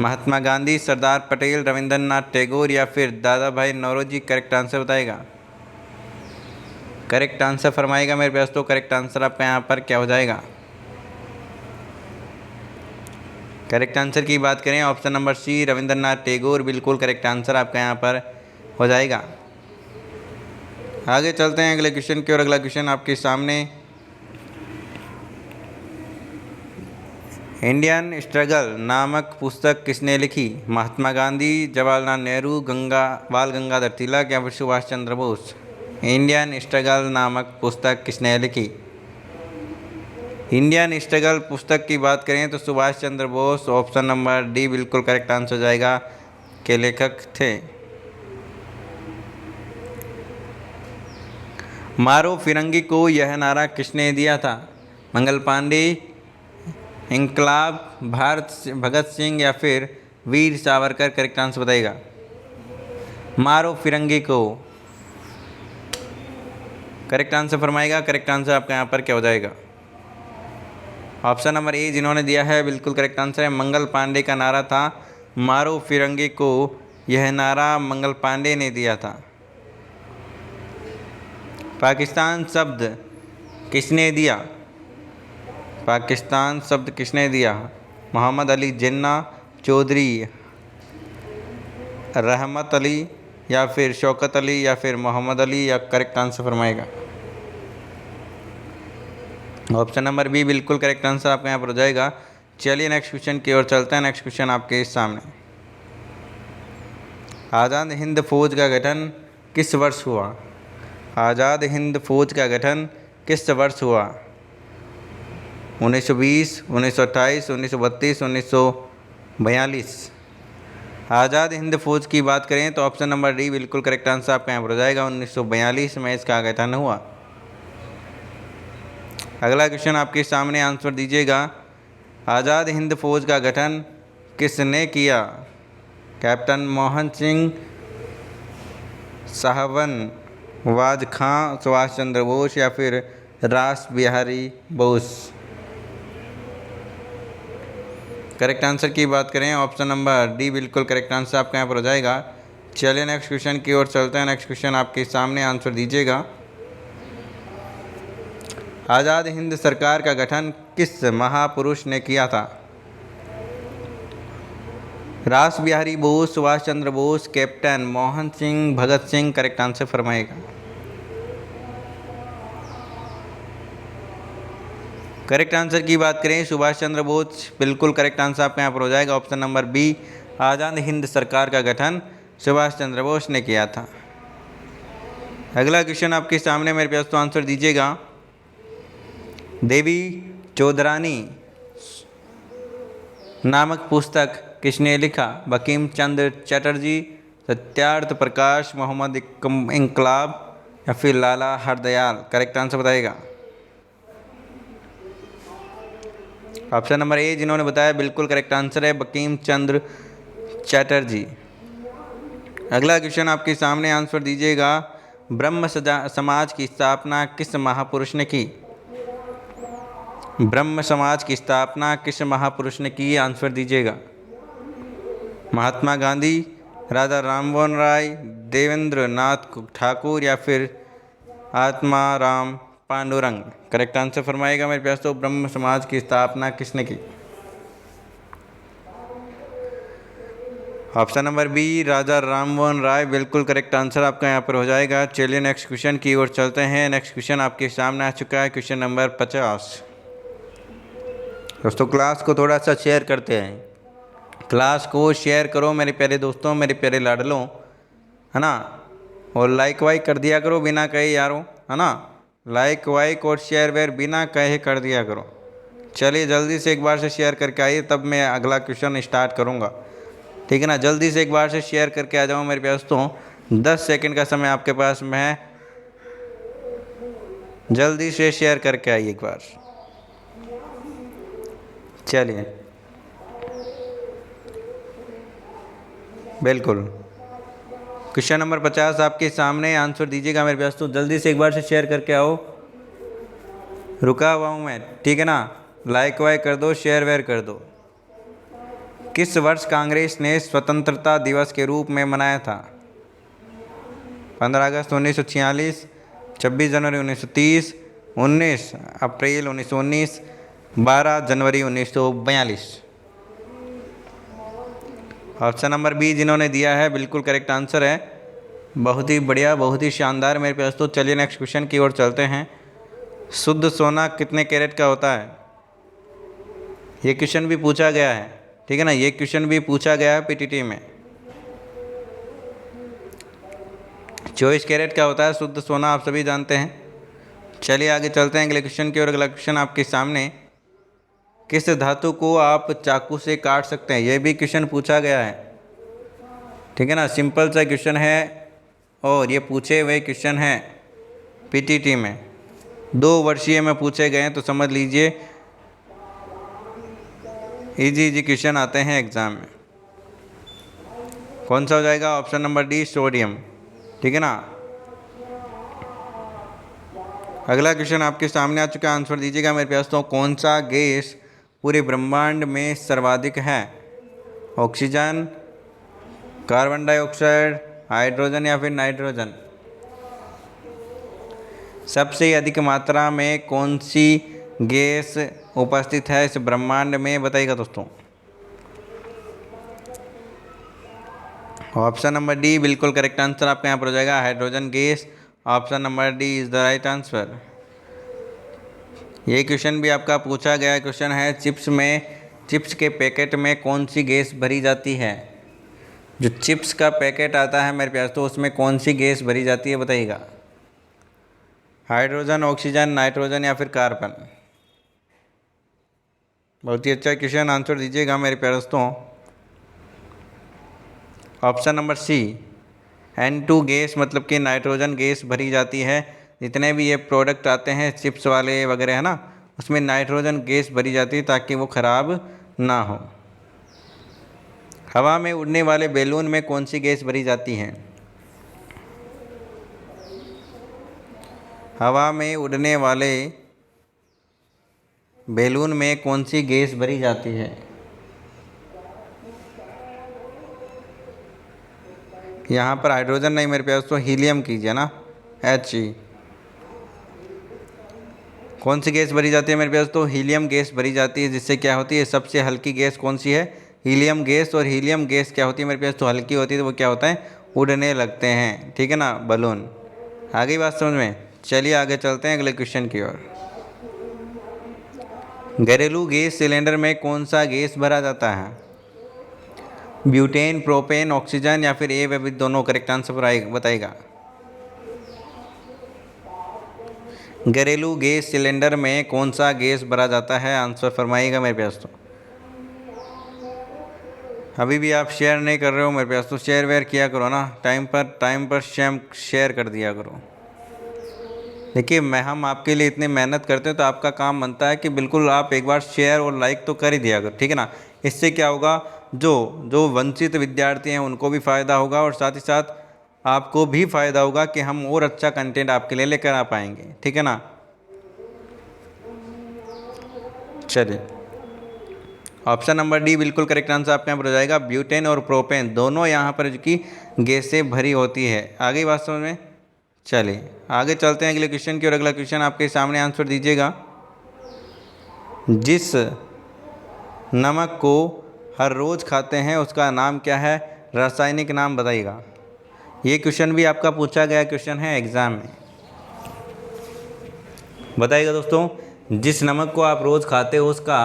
[SPEAKER 1] महात्मा गांधी, सरदार पटेल, रविंद्रनाथ टैगोर या फिर दादा भाई नौरोजी। करेक्ट आंसर बताएगा। करेक्ट आंसर फरमाएगा मेरे पास, तो करेक्ट आंसर आपका यहाँ पर क्या हो जाएगा। करेक्ट आंसर की बात करें option number C Rabindranath Tagore. बिल्कुल करेक्ट आंसर आपका यहाँ पर हो जाएगा। आगे चलते हैं अगले क्वेश्चन की और। अगला क्वेश्चन आपके सामने। इंडियन स्ट्रगल नामक पुस्तक किसने लिखी। महात्मा गांधी, जवाहरलाल नेहरू, बाल गंगाधर तिलक या फिर सुभाष चंद्र बोस। इंडियन स्ट्रगल नामक पुस्तक किसने लिखी। इंडियन स्ट्रगल पुस्तक की बात करें तो Subhash Chandra Bose. Option number D बिल्कुल करेक्ट आंसर हो जाएगा के लेखक थे। मारो फिरंगी को यह नारा किसने दिया था। मंगल पांडे, इंकलाब, भगत सिंह या फिर वीर सावरकर। करेक्ट आंसर बताइएगा। मारो फिरंगी को करेक्ट आंसर फरमाएगा। करेक्ट आंसर आपका यहाँ पर क्या हो जाएगा। ऑप्शन नंबर ए जिन्होंने दिया है बिल्कुल करेक्ट आंसर है। मंगल पांडे का नारा था मारो फिरंगी को। यह नारा मंगल पांडे ने दिया था। पाकिस्तान शब्द किसने दिया? पाकिस्तान शब्द किसने दिया? मोहम्मद अली जिन्ना, चौधरी रहमत अली, या फिर शौकत अली, या फिर मोहम्मद अली, या करेक्ट आंसर फरमाएगा? ऑप्शन नंबर बी बिल्कुल करेक्ट आंसर आपका यहाँ पर हो जाएगा। चलिए नेक्स्ट क्वेश्चन की ओर चलते हैं। नेक्स्ट क्वेश्चन आपके सामने, आज़ाद हिंद फौज का गठन किस वर्ष हुआ? आज़ाद हिंद फौज का गठन किस वर्ष हुआ? 1920, 1928, 1932, 1942। आज़ाद हिंद फौज की बात करें तो ऑप्शन नंबर डी बिल्कुल करेक्ट आंसर आपका यहाँ पर हो जाएगा। 1942 में इसका गठन हुआ। अगला क्वेश्चन आपके सामने, आंसर दीजिएगा। आज़ाद हिंद फौज का गठन किसने किया? कैप्टन मोहन सिंह, शाहनवाज खां, सुभाष चंद्र बोस, या फिर रास बिहारी बोस? करेक्ट आंसर की बात करें ऑप्शन नंबर डी बिल्कुल करेक्ट आंसर आपका यहाँ पर हो जाएगा। चलिए नेक्स्ट क्वेश्चन की ओर चलते हैं। नेक्स्ट क्वेश्चन आपके सामने, आंसर दीजिएगा। आज़ाद हिंद सरकार का गठन किस महापुरुष ने किया था? Rash Behari Bose, Subhash Chandra Bose, captain Mohan Singh, Bhagat Singh? Correct answer फरमाएगा। करेक्ट आंसर की बात करें सुभाष चंद्र बोस, बिल्कुल करेक्ट आंसर आपका यहाँ पर हो जाएगा। Option number B, Azad Hind सरकार का गठन सुभाष चंद्र बोस ने किया था। अगला क्वेश्चन आपके सामने मेरे पास, तो आंसर दीजिएगा। देवी चौधरानी नामक पुस्तक किसने लिखा? बंकिम चंद्र चटर्जी, सत्यार्थ प्रकाश, मोहम्मद इनकलाब, या फिर लाला हरदयाल? करेक्ट आंसर बताएगा। ऑप्शन नंबर ए जिन्होंने बताया बिल्कुल करेक्ट आंसर है, बंकिम चंद्र चटर्जी। अगला क्वेश्चन आपके सामने, आंसर दीजिएगा। ब्रह्म समाज की स्थापना किस महापुरुष ने की? ब्रह्म समाज की स्थापना किस महापुरुष ने की? आंसर दीजिएगा। महात्मा गांधी, राजा राममोहन राय, देवेंद्र नाथ ठाकुर, या फिर आत्माराम पांडुरंग? करेक्ट आंसर फरमाएगा मेरे प्यास। तो ब्रह्म समाज की स्थापना किसने की? Option number B, Raja Rammohan Roy, बिल्कुल करेक्ट आंसर आपका यहाँ पर हो जाएगा। चलिए नेक्स्ट क्वेश्चन की ओर चलते हैं। नेक्स्ट क्वेश्चन आपके सामने आ चुका है, क्वेश्चन नंबर 50। दोस्तों क्लास को थोड़ा सा शेयर करते हैं, क्लास को शेयर करो मेरे प्यारे दोस्तों, मेरे प्यारे लाडलों, है ना। और लाइक वाइक कर दिया करो बिना कहे यारों, है ना। लाइक वाइक और शेयर वेयर बिना कहे कर दिया करो। चलिए जल्दी से एक बार से शेयर करके आइए, तब मैं अगला क्वेश्चन स्टार्ट करूँगा, ठीक है ना। जल्दी से एक बार से शेयर करके आ जाओ मेरे पास। तो 10 सेकंड का समय आपके पास में, जल्दी से शेयर करके आइए एक बार। चलिए बिल्कुल, क्वेश्चन नंबर 50 आपके सामने, आंसर दीजिएगा मेरे पास। तो जल्दी से एक बार से शेयर करके आओ, रुका हुआ हूँ मैं, ठीक है ना। लाइक वाइक कर दो, शेयर वेयर कर दो। किस वर्ष कांग्रेस ने स्वतंत्रता दिवस के रूप में मनाया था? 15 अगस्त 1946, 26 जनवरी 1930, 19 अप्रैल 1919, 12 जनवरी 1942? ऑप्शन नंबर बी जिन्होंने दिया है बिल्कुल करेक्ट आंसर है। बहुत ही बढ़िया, बहुत ही शानदार मेरे पास। तो चलिए नेक्स्ट क्वेश्चन की ओर चलते हैं। शुद्ध सोना कितने कैरेट का होता है? ये क्वेश्चन भी पूछा गया है, ठीक है ना। ये क्वेश्चन भी पूछा गया है पीटीटी में। 24 कैरेट का होता है शुद्ध सोना, आप सभी जानते हैं। चलिए आगे चलते हैं अगले क्वेश्चन की ओर। अगला क्वेश्चन आपके सामने, किस धातु को आप चाकू से काट सकते हैं? यह भी क्वेश्चन पूछा गया है, ठीक है ना। सिंपल सा क्वेश्चन है और ये पूछे हुए क्वेश्चन है पीटीटी में, 2 वर्षीय में पूछे गए हैं। तो समझ लीजिए इजी क्वेश्चन आते हैं एग्ज़ाम में। कौन सा हो जाएगा? ऑप्शन नंबर डी, सोडियम, ठीक है ना। अगला क्वेश्चन आपके सामने आ चुका है, आंसर दीजिएगा मेरे पास। तो कौन सा गैस पूरे ब्रह्मांड में सर्वाधिक है? ऑक्सीजन, कार्बन डाइऑक्साइड, हाइड्रोजन, या फिर नाइट्रोजन? सबसे अधिक मात्रा में कौन सी गैस उपस्थित है इस ब्रह्मांड में, बताइएगा दोस्तों। ऑप्शन नंबर डी बिल्कुल करेक्ट आंसर आपका यहाँ पर हो जाएगा, hydrogen gas. Option number D is the right answer. ये क्वेश्चन भी आपका पूछा गया क्वेश्चन है, चिप्स के पैकेट में कौन सी गैस भरी जाती है। जो चिप्स का पैकेट आता है मेरे पास, तो उसमें कौन सी गैस भरी जाती है, बताइएगा। हाइड्रोजन, ऑक्सीजन, नाइट्रोजन या फिर कार्बन। बहुत ही अच्छा क्वेश्चन, आंसर दीजिएगा मेरे प्यारे दोस्तों। ऑप्शन नंबर सी N2 गैस मतलब कि नाइट्रोजन गैस भरी जाती है। जितने भी ये प्रोडक्ट आते हैं चिप्स वाले वगैरह है ना, उसमें नाइट्रोजन गैस भरी जाती है ताकि वो ख़राब ना हो। हवा में उड़ने वाले बैलून में कौन सी गैस भरी जाती है। हवा में उड़ने वाले बैलून में कौन सी गैस भरी जाती है। यहाँ पर हाइड्रोजन नहीं मेरे पास, तो हीलियम कीजिए ना, He। कौन सी गैस भरी जाती है मेरे पास, तो हीलियम गैस भरी जाती है। जिससे क्या होती है, सबसे हल्की गैस कौन सी है, हीलियम गैस। और हीलियम गैस क्या होती है मेरे पास, तो हल्की होती है, तो वो क्या होता है, उड़ने लगते हैं, ठीक है ना, बलून। आगे बात समझ में। चलिए आगे चलते हैं अगले क्वेश्चन की ओर। घरेलू गैस सिलेंडर में कौन सा गैस भरा जाता है। ब्यूटेन, प्रोपेन, ऑक्सीजन या फिर ए व दोनों। करेक्ट आंसर बताइएगा। घरेलू गैस सिलेंडर में कौन सा गैस भरा जाता है, आंसर फरमाइएगा मेरे पास। तो अभी भी आप शेयर नहीं कर रहे हो मेरे पास, तो शेयर वेयर किया करो ना, टाइम पर शेयर कर दिया करो। देखिए हम आपके लिए इतनी मेहनत करते हैं, तो आपका काम बनता है कि बिल्कुल आप एक बार शेयर और लाइक तो कर ही दिया करो, ठीक है ना। इससे क्या होगा, जो वंचित विद्यार्थी हैं उनको भी फ़ायदा होगा और साथ ही साथ आपको भी फ़ायदा होगा कि हम और अच्छा कंटेंट आपके लिए लेकर आ पाएंगे, ठीक है ना। चलिए ऑप्शन नंबर डी बिल्कुल करेक्ट आंसर आपके यहाँ पर हो जाएगा। ब्यूटेन और प्रोपेन दोनों यहाँ पर जो कि गैसें भरी होती है। आगे बात समझ में। चलिए आगे चलते हैं अगले क्वेश्चन की, और अगला क्वेश्चन आपके सामने आंसर दीजिएगा। जिस नमक को हर रोज़ खाते हैं उसका नाम क्या है, रासायनिक नाम बताइएगा। ये क्वेश्चन भी आपका पूछा गया क्वेश्चन है एग्ज़ाम में, बताइएगा दोस्तों। जिस नमक को आप रोज़ खाते हो उसका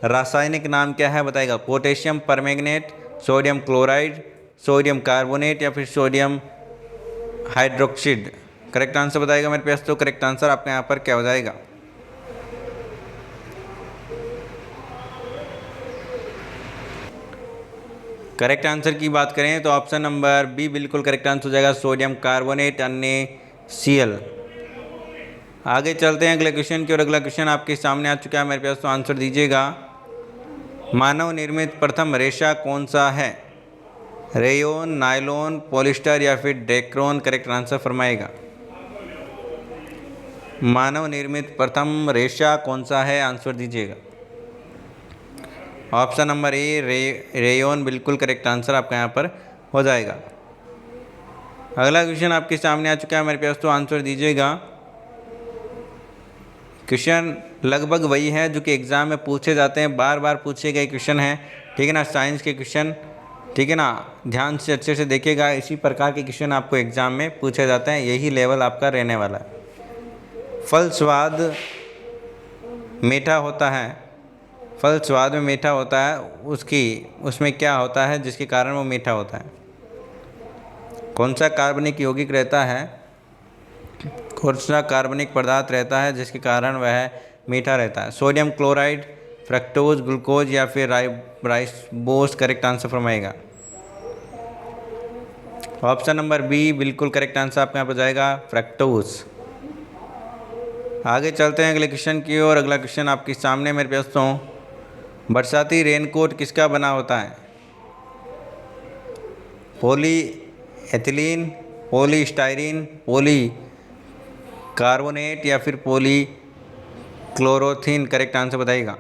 [SPEAKER 1] रासायनिक नाम क्या है, बताइएगा। Potassium permanganate, sodium chloride, sodium carbonate या फिर सोडियम हाइड्रोक्साइड। करेक्ट आंसर बताइएगा मेरे पास। तो करेक्ट आंसर आपके यहाँ पर क्या हो जाएगा। करेक्ट आंसर की बात करें तो ऑप्शन नंबर बी बिल्कुल करेक्ट आंसर हो जाएगा, सोडियम कार्बोनेट NaCl। आगे चलते हैं अगले क्वेश्चन की, और अगला क्वेश्चन आपके सामने आ चुका है मेरे पास, तो आंसर दीजिएगा। मानव निर्मित प्रथम रेशा कौन सा है, रेयोन, नायलॉन, पॉलिस्टर या फिर डेक्रोन। करेक्ट आंसर फरमाएगा। मानव निर्मित प्रथम रेशा कौन सा है, आंसर दीजिएगा। ऑप्शन नंबर ए रेयोन बिल्कुल करेक्ट आंसर आपका यहाँ पर हो जाएगा। अगला क्वेश्चन आपके सामने आ चुका है मेरे पास, तो आंसर दीजिएगा। क्वेश्चन लगभग वही है जो कि एग्ज़ाम में पूछे जाते हैं, बार बार पूछे गए क्वेश्चन हैं, ठीक है ना, साइंस के क्वेश्चन, ठीक है ना। ध्यान से अच्छे से देखिएगा, इसी प्रकार के क्वेश्चन आपको एग्ज़ाम में पूछे जाते हैं, यही लेवल आपका रहने वाला है। फल स्वाद मीठा होता है, फल स्वाद में मीठा होता है, उसमें क्या होता है जिसके कारण वो मीठा होता है। कौन सा कार्बनिक यौगिक रहता है, कौन सा कार्बनिक पदार्थ रहता है जिसके कारण वह मीठा रहता है। सोडियम क्लोराइड, फ्रक्टोज, ग्लूकोज या फिर राइबोस। करेक्ट आंसर फरमाएगा। ऑप्शन नंबर बी बिल्कुल करेक्ट आंसर आपके यहाँ पर जाएगा, फ्रक्टोज। आगे चलते हैं अगले क्वेश्चन की ओर। अगला क्वेश्चन आपके सामने मेरे पास, तो बरसाती रेनकोट किसका बना होता है, poly ethylene, poly styrene, poly carbonate या फिर पॉली क्लोरोथीन। करेक्ट आंसर बताइएगा।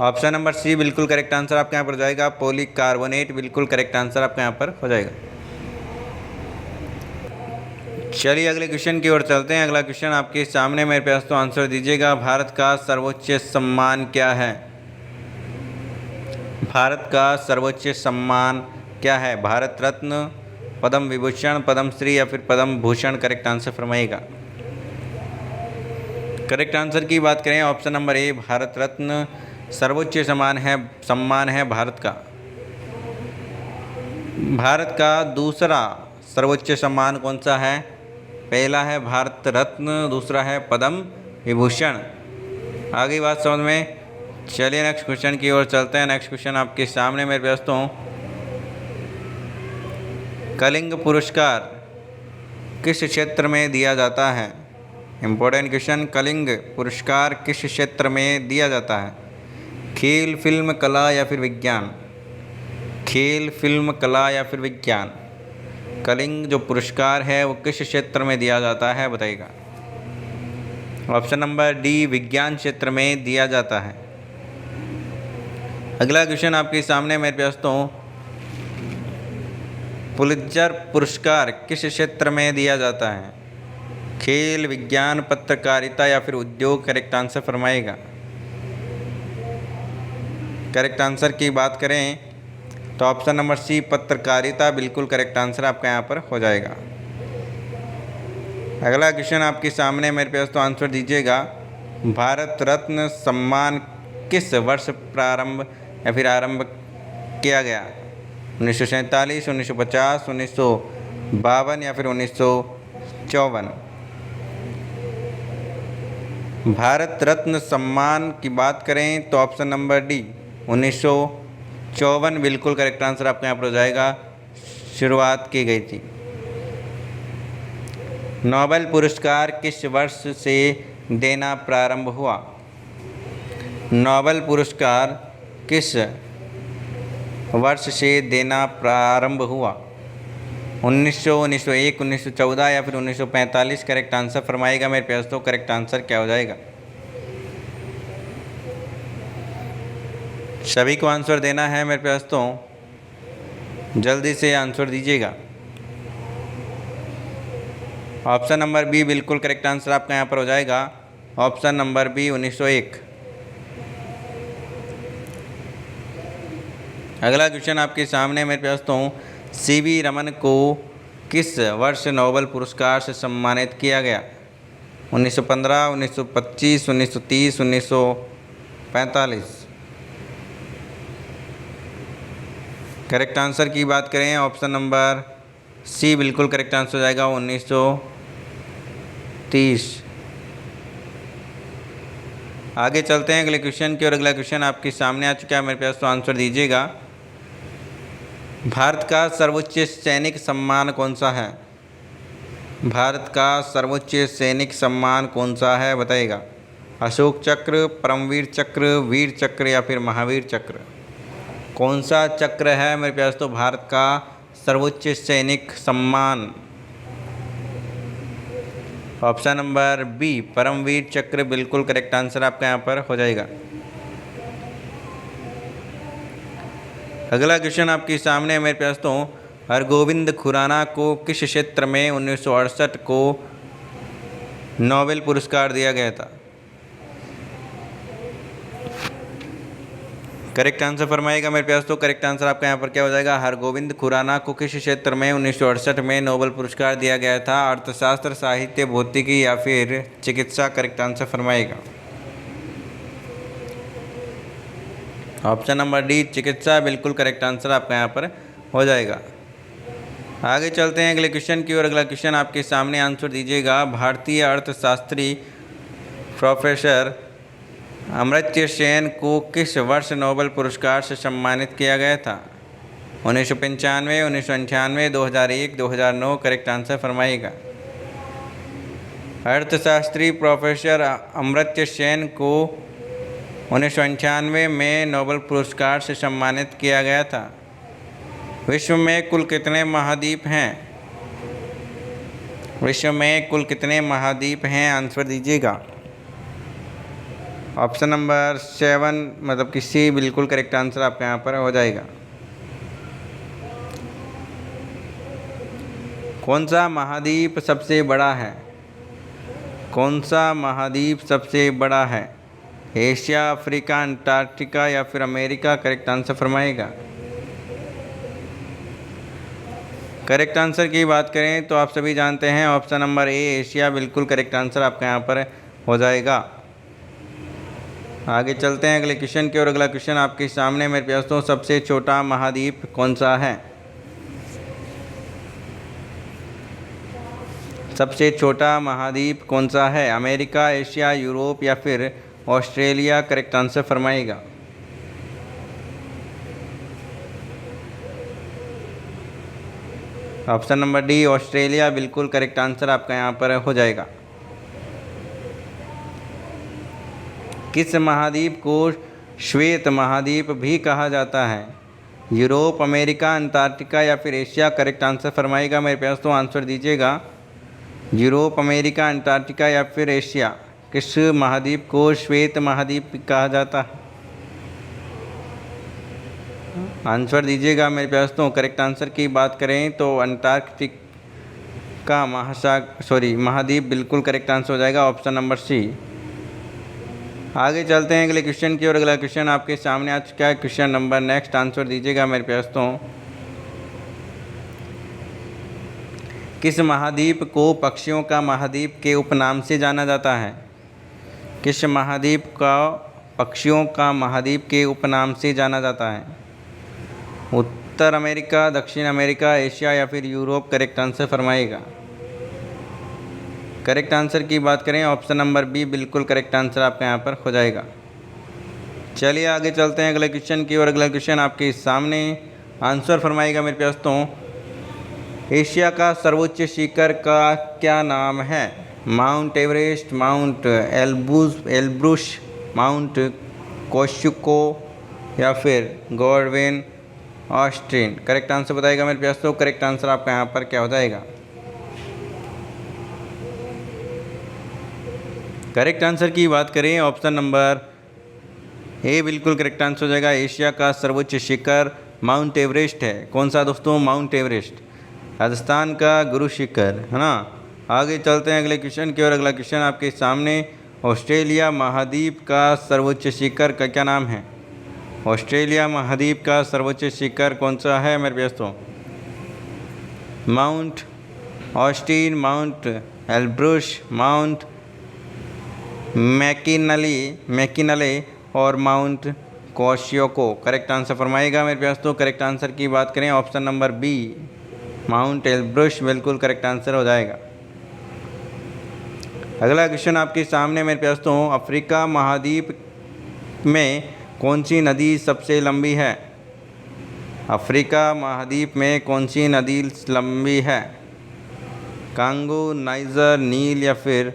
[SPEAKER 1] ऑप्शन नंबर सी बिल्कुल करेक्ट आंसर आपके यहाँ पर हो जाएगा, पॉली कार्बोनेट बिल्कुल करेक्ट आंसर आपके यहाँ पर हो जाएगा। चलिए अगले क्वेश्चन की ओर चलते हैं। अगला क्वेश्चन आपके सामने, मेरे पास तो आंसर दीजिएगा। भारत का सर्वोच्च सम्मान क्या है? भारत का सर्वोच्च सम्मान क्या है? भारत रत्न, पद्म विभूषण, पद्म श्री या फिर पद्म भूषण? करेक्ट आंसर फरमाइएगा। करेक्ट आंसर की बात करें, option number A Bharat Ratna सर्वोच्च सम्मान है भारत का। भारत का दूसरा सर्वोच्च सम्मान कौन सा है? पहला है भारत रत्न, दूसरा है पद्म विभूषण। आगे बात समझ में? चलिए नेक्स्ट क्वेश्चन की ओर चलते हैं। नेक्स्ट क्वेश्चन आपके सामने मेरे दोस्तों, कलिंग पुरस्कार किस क्षेत्र में दिया जाता है? इम्पोर्टेंट क्वेश्चन, कलिंग पुरस्कार किस क्षेत्र में दिया जाता है? खेल, फिल्म, कला या फिर विज्ञान? खेल, फिल्म, कला या फिर विज्ञान? कलिंग जो पुरस्कार है वो किस क्षेत्र में दिया जाता है, बताइएगा। ऑप्शन नंबर डी विज्ञान क्षेत्र में दिया जाता है। अगला क्वेश्चन आपके सामने मेरे दोस्तों, पुलित्जर पुरस्कार किस क्षेत्र में दिया जाता है? खेल, विज्ञान, पत्रकारिता या फिर उद्योग? करेक्ट आंसर फरमाइएगा। करेक्ट आंसर की बात करें तो ऑप्शन नंबर सी पत्रकारिता बिल्कुल करेक्ट आंसर आपका यहाँ पर हो जाएगा। अगला क्वेश्चन आपके सामने मेरे पास तो आंसर दीजिएगा। भारत रत्न सम्मान किस वर्ष प्रारंभ या फिर आरंभ किया गया? 1947, 1950, 1952 या फिर 1954? भारत रत्न सम्मान की बात करें तो ऑप्शन नंबर डी 1954 बिल्कुल करेक्ट आंसर आपके यहाँ पर हो जाएगा। शुरुआत की गई थी। नोबेल पुरस्कार किस वर्ष से देना प्रारंभ हुआ? नोबेल पुरस्कार किस वर्ष से देना प्रारंभ हुआ? 1900, 1901, 1914 या फिर 1945? करेक्ट आंसर फरमाइएगा मेरे पास तो करेक्ट आंसर क्या हो जाएगा। सभी को आंसर देना है मेरे पास तो जल्दी से आंसर दीजिएगा। ऑप्शन नंबर बी बिल्कुल करेक्ट आंसर आपका यहाँ पर हो जाएगा। Option number B 1901। अगला क्वेश्चन आपके सामने मेरे पास तो सीवी रमन को किस वर्ष नोबेल पुरस्कार से सम्मानित किया गया? 1915, 1925, 1930, 1945? करेक्ट आंसर की बात करें ऑप्शन नंबर सी बिल्कुल करेक्ट आंसर हो जाएगा 1930। आगे चलते हैं अगले क्वेश्चन की और अगला क्वेश्चन आपके सामने आ चुका है मेरे पास तो आंसर दीजिएगा। भारत का सर्वोच्च सैनिक सम्मान कौन सा है? भारत का सर्वोच्च सैनिक सम्मान कौन सा है, बताइएगा। अशोक चक्र, परमवीर चक्र, वीर चक्र या फिर महावीर चक्र? कौन सा चक्र है मेरे पास तो भारत का सर्वोच्च सैनिक सम्मान? ऑप्शन नंबर बी परमवीर चक्र बिल्कुल करेक्ट आंसर आपका यहाँ पर हो जाएगा। अगला क्वेश्चन आपके सामने मेरे पास तो हरगोविंद खुराना को किस क्षेत्र में 1968 को नोबेल पुरस्कार दिया गया था? करेक्ट आंसर फरमाइएगा मेरे पास तो करेक्ट आंसर आपका यहाँ पर क्या हो जाएगा। हरगोविंद खुराना को किस क्षेत्र में 1968 में नोबेल पुरस्कार दिया गया था? अर्थशास्त्र, साहित्य, भौतिकी या फिर चिकित्सा? करेक्ट आंसर फरमाइएगा। ऑप्शन नंबर डी चिकित्सा बिल्कुल करेक्ट आंसर आपका यहाँ पर हो जाएगा। आगे चलते हैं अगले क्वेश्चन की और अगला क्वेश्चन आपके सामने आंसर दीजिएगा। भारतीय अर्थशास्त्री प्रोफेसर अमर्त्य सेन को किस वर्ष नोबेल पुरस्कार से सम्मानित किया गया था? 1995, 1998, 2001, 2009? करेक्ट आंसर फरमाइएगा। अर्थशास्त्री प्रोफेसर अमर्त्य सेन को 1998 में नोबेल पुरस्कार से सम्मानित किया गया था। विश्व में कुल कितने महाद्वीप हैं? विश्व में कुल कितने महाद्वीप हैं, आंसर दीजिएगा। ऑप्शन नंबर 7 मतलब कि सी बिल्कुल करेक्ट आंसर आपके यहाँ पर हो जाएगा। कौन सा महाद्वीप सबसे बड़ा है? कौन सा महाद्वीप सबसे बड़ा है? एशिया, अफ्रीका, अंटार्कटिका या फिर अमेरिका? करेक्ट आंसर फरमाएगा। करेक्ट आंसर की बात करें तो आप सभी जानते हैं ऑप्शन नंबर ए एशिया बिल्कुल करेक्ट आंसर आपका यहाँ पर हो जाएगा। आगे चलते हैं अगले क्वेश्चन की ओर। अगला क्वेश्चन आपके सामने मेरे दोस्तों, सबसे छोटा महाद्वीप कौन सा है? सबसे छोटा महाद्वीप कौन सा है? अमेरिका, एशिया, यूरोप या फिर ऑस्ट्रेलिया? करेक्ट आंसर फरमाइएगा। ऑप्शन नंबर डी ऑस्ट्रेलिया बिल्कुल करेक्ट आंसर आपका यहाँ पर हो जाएगा। किस महाद्वीप को श्वेत महाद्वीप भी कहा जाता है? यूरोप, अमेरिका, अंटार्कटिका या फिर एशिया? करेक्ट आंसर फरमाइएगा मेरे प्यास, तो आंसर दीजिएगा। यूरोप, अमेरिका, अंटार्कटिका या फिर एशिया? किस महाद्वीप को श्वेत महाद्वीप कहा जाता है? आंसर दीजिएगा मेरे प्यास। तो करेक्ट आंसर की बात करें तो अंटार्कटिका महाद्वीप बिल्कुल करेक्ट आंसर हो जाएगा, ऑप्शन नंबर सी। आगे चलते हैं अगले क्वेश्चन की ओर। अगला क्वेश्चन आपके सामने आ चुका है। क्वेश्चन नंबर नेक्स्ट आंसर दीजिएगा मेरे प्यास। तो किस महाद्वीप को पक्षियों का महाद्वीप के उपनाम से जाना जाता है? किस महाद्वीप का पक्षियों का महाद्वीप के उपनाम से जाना जाता है? उत्तर अमेरिका, दक्षिण अमेरिका, एशिया या फिर यूरोप? करेक्ट आंसर फरमाइएगा। करेक्ट आंसर की बात करें ऑप्शन नंबर बी बिल्कुल करेक्ट आंसर आपका यहाँ पर हो जाएगा। चलिए आगे चलते हैं अगले क्वेश्चन की ओर। अगला क्वेश्चन आपके सामने आंसर फरमाइएगा मेरे प्यास। तो एशिया का सर्वोच्च शिखर का क्या नाम है? Mount Everest, Mount Elbrus, Mount Kosciuszko या फिर गॉडविन ऑस्ट्रिन? करेक्ट आंसर बताएगा मेरे प्यास। तो करेक्ट आंसर आपका यहाँ पर क्या हो जाएगा? करेक्ट आंसर की बात करें ऑप्शन नंबर ए बिल्कुल करेक्ट आंसर हो जाएगा। एशिया का सर्वोच्च शिखर माउंट एवरेस्ट है। कौन सा दोस्तों? माउंट एवरेस्ट, राजस्थान का गुरु शिखर, है ना। आगे चलते हैं अगले क्वेश्चन की ओर। अगला क्वेश्चन आपके सामने, ऑस्ट्रेलिया महाद्वीप का सर्वोच्च शिखर का क्या नाम है? ऑस्ट्रेलिया महाद्वीप का सर्वोच्च शिखर कौन सा है मेरे दोस्तों? Mount Austen, Mount Elbrus, Mount McKinley और माउंट कोशियोको? करेक्ट आंसर फरमाइएगा मेरे प्यास। तो करेक्ट आंसर की बात करें option number B Mount Elbrus बिल्कुल करेक्ट आंसर हो जाएगा। अगला क्वेश्चन आपके सामने मेरे प्यास। तो अफ्रीका महाद्वीप में कौन सी नदी सबसे लंबी है? अफ्रीका महाद्वीप में कौन सी नदी लंबी है? कांगो, नाइजर, नील या फिर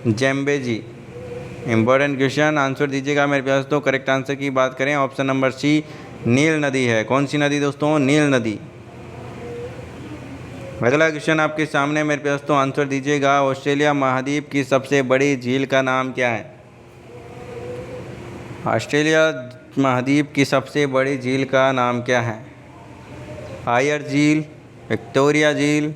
[SPEAKER 1] जैम्बेजी? इम्पोर्टेंट क्वेश्चन, आंसर दीजिएगा मेरे प्यास। तो करेक्ट आंसर की बात करें ऑप्शन नंबर सी नील नदी है। कौन सी नदी दोस्तों? नील नदी। अगला क्वेश्चन आपके सामने मेरे प्यास। तो आंसर दीजिएगा। ऑस्ट्रेलिया महाद्वीप की सबसे बड़ी झील का नाम क्या है? ऑस्ट्रेलिया महाद्वीप की सबसे बड़ी झील का नाम क्या है? आयर झील, विक्टोरिया झील,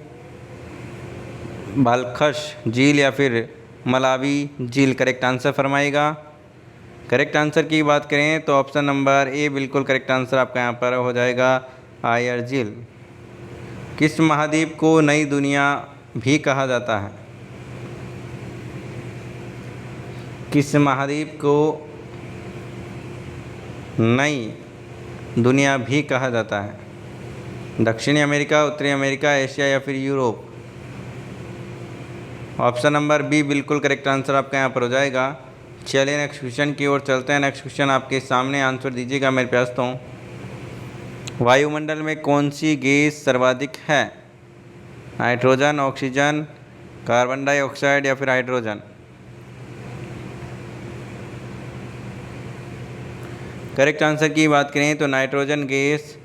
[SPEAKER 1] बालखश झील या फिर मलावी झील? करेक्ट आंसर फरमाइएगा। करेक्ट आंसर की बात करें तो ऑप्शन नंबर ए बिल्कुल करेक्ट आंसर आपका यहाँ पर हो जाएगा, आयर झील। किस महाद्वीप को नई दुनिया भी कहा जाता है? किस महाद्वीप को नई दुनिया भी कहा जाता है? दक्षिणी अमेरिका, उत्तरी अमेरिका, एशिया या फिर यूरोप? ऑप्शन नंबर बी बिल्कुल करेक्ट आंसर आपका यहाँ पर हो जाएगा। चलिए नेक्स्ट क्वेश्चन की ओर चलते हैं। नेक्स्ट क्वेश्चन आपके सामने, आंसर दीजिएगा मेरे प्यास। तो वायुमंडल में कौन सी गैस सर्वाधिक है? नाइट्रोजन, ऑक्सीजन, कार्बन डाइऑक्साइड या फिर हाइड्रोजन? करेक्ट आंसर की बात करें तो नाइट्रोजन गैस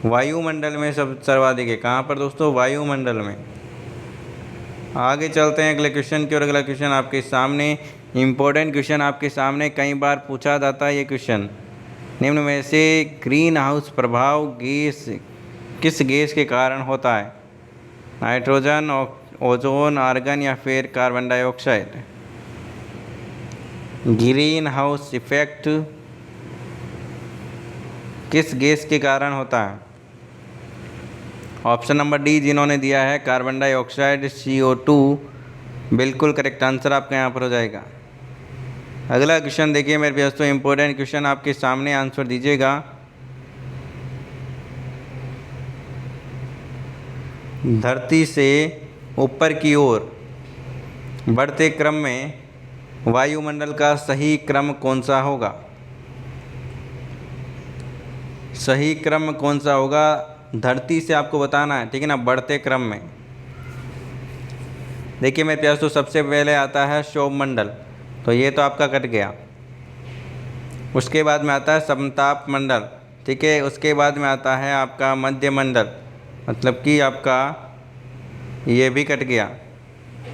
[SPEAKER 1] वायुमंडल में सब सर्वाधिक है। कहाँ पर दोस्तों? वायुमंडल में। आगे चलते हैं अगले क्वेश्चन की ओर। अगला क्वेश्चन आपके सामने, इम्पोर्टेंट क्वेश्चन आपके सामने, कई बार पूछा जाता है ये क्वेश्चन। निम्न में से ग्रीन हाउस प्रभाव गैस किस गैस के कारण होता है? नाइट्रोजन, ओजोन, आर्गन या फिर carbon dioxide? Green house effect किस गैस के कारण होता है? ऑप्शन नंबर डी जिन्होंने दिया है कार्बन डाइऑक्साइड, CO2 बिल्कुल करेक्ट आंसर आपका यहाँ पर हो जाएगा। अगला क्वेश्चन देखिए मेरे दोस्तों, इम्पोर्टेंट क्वेश्चन आपके सामने, आंसर दीजिएगा। धरती से ऊपर की ओर बढ़ते क्रम में वायुमंडल का सही क्रम कौन सा होगा? सही क्रम कौन सा होगा? धरती से आपको बताना है, ठीक है ना, बढ़ते क्रम में। देखिए मेरे प्यास, तो सबसे पहले आता है सौरमंडल, तो ये तो आपका कट गया। उसके बाद में आता है समताप मंडल, ठीक है। उसके बाद में आता है आपका मध्यमंडल, मतलब कि आपका ये भी कट गया,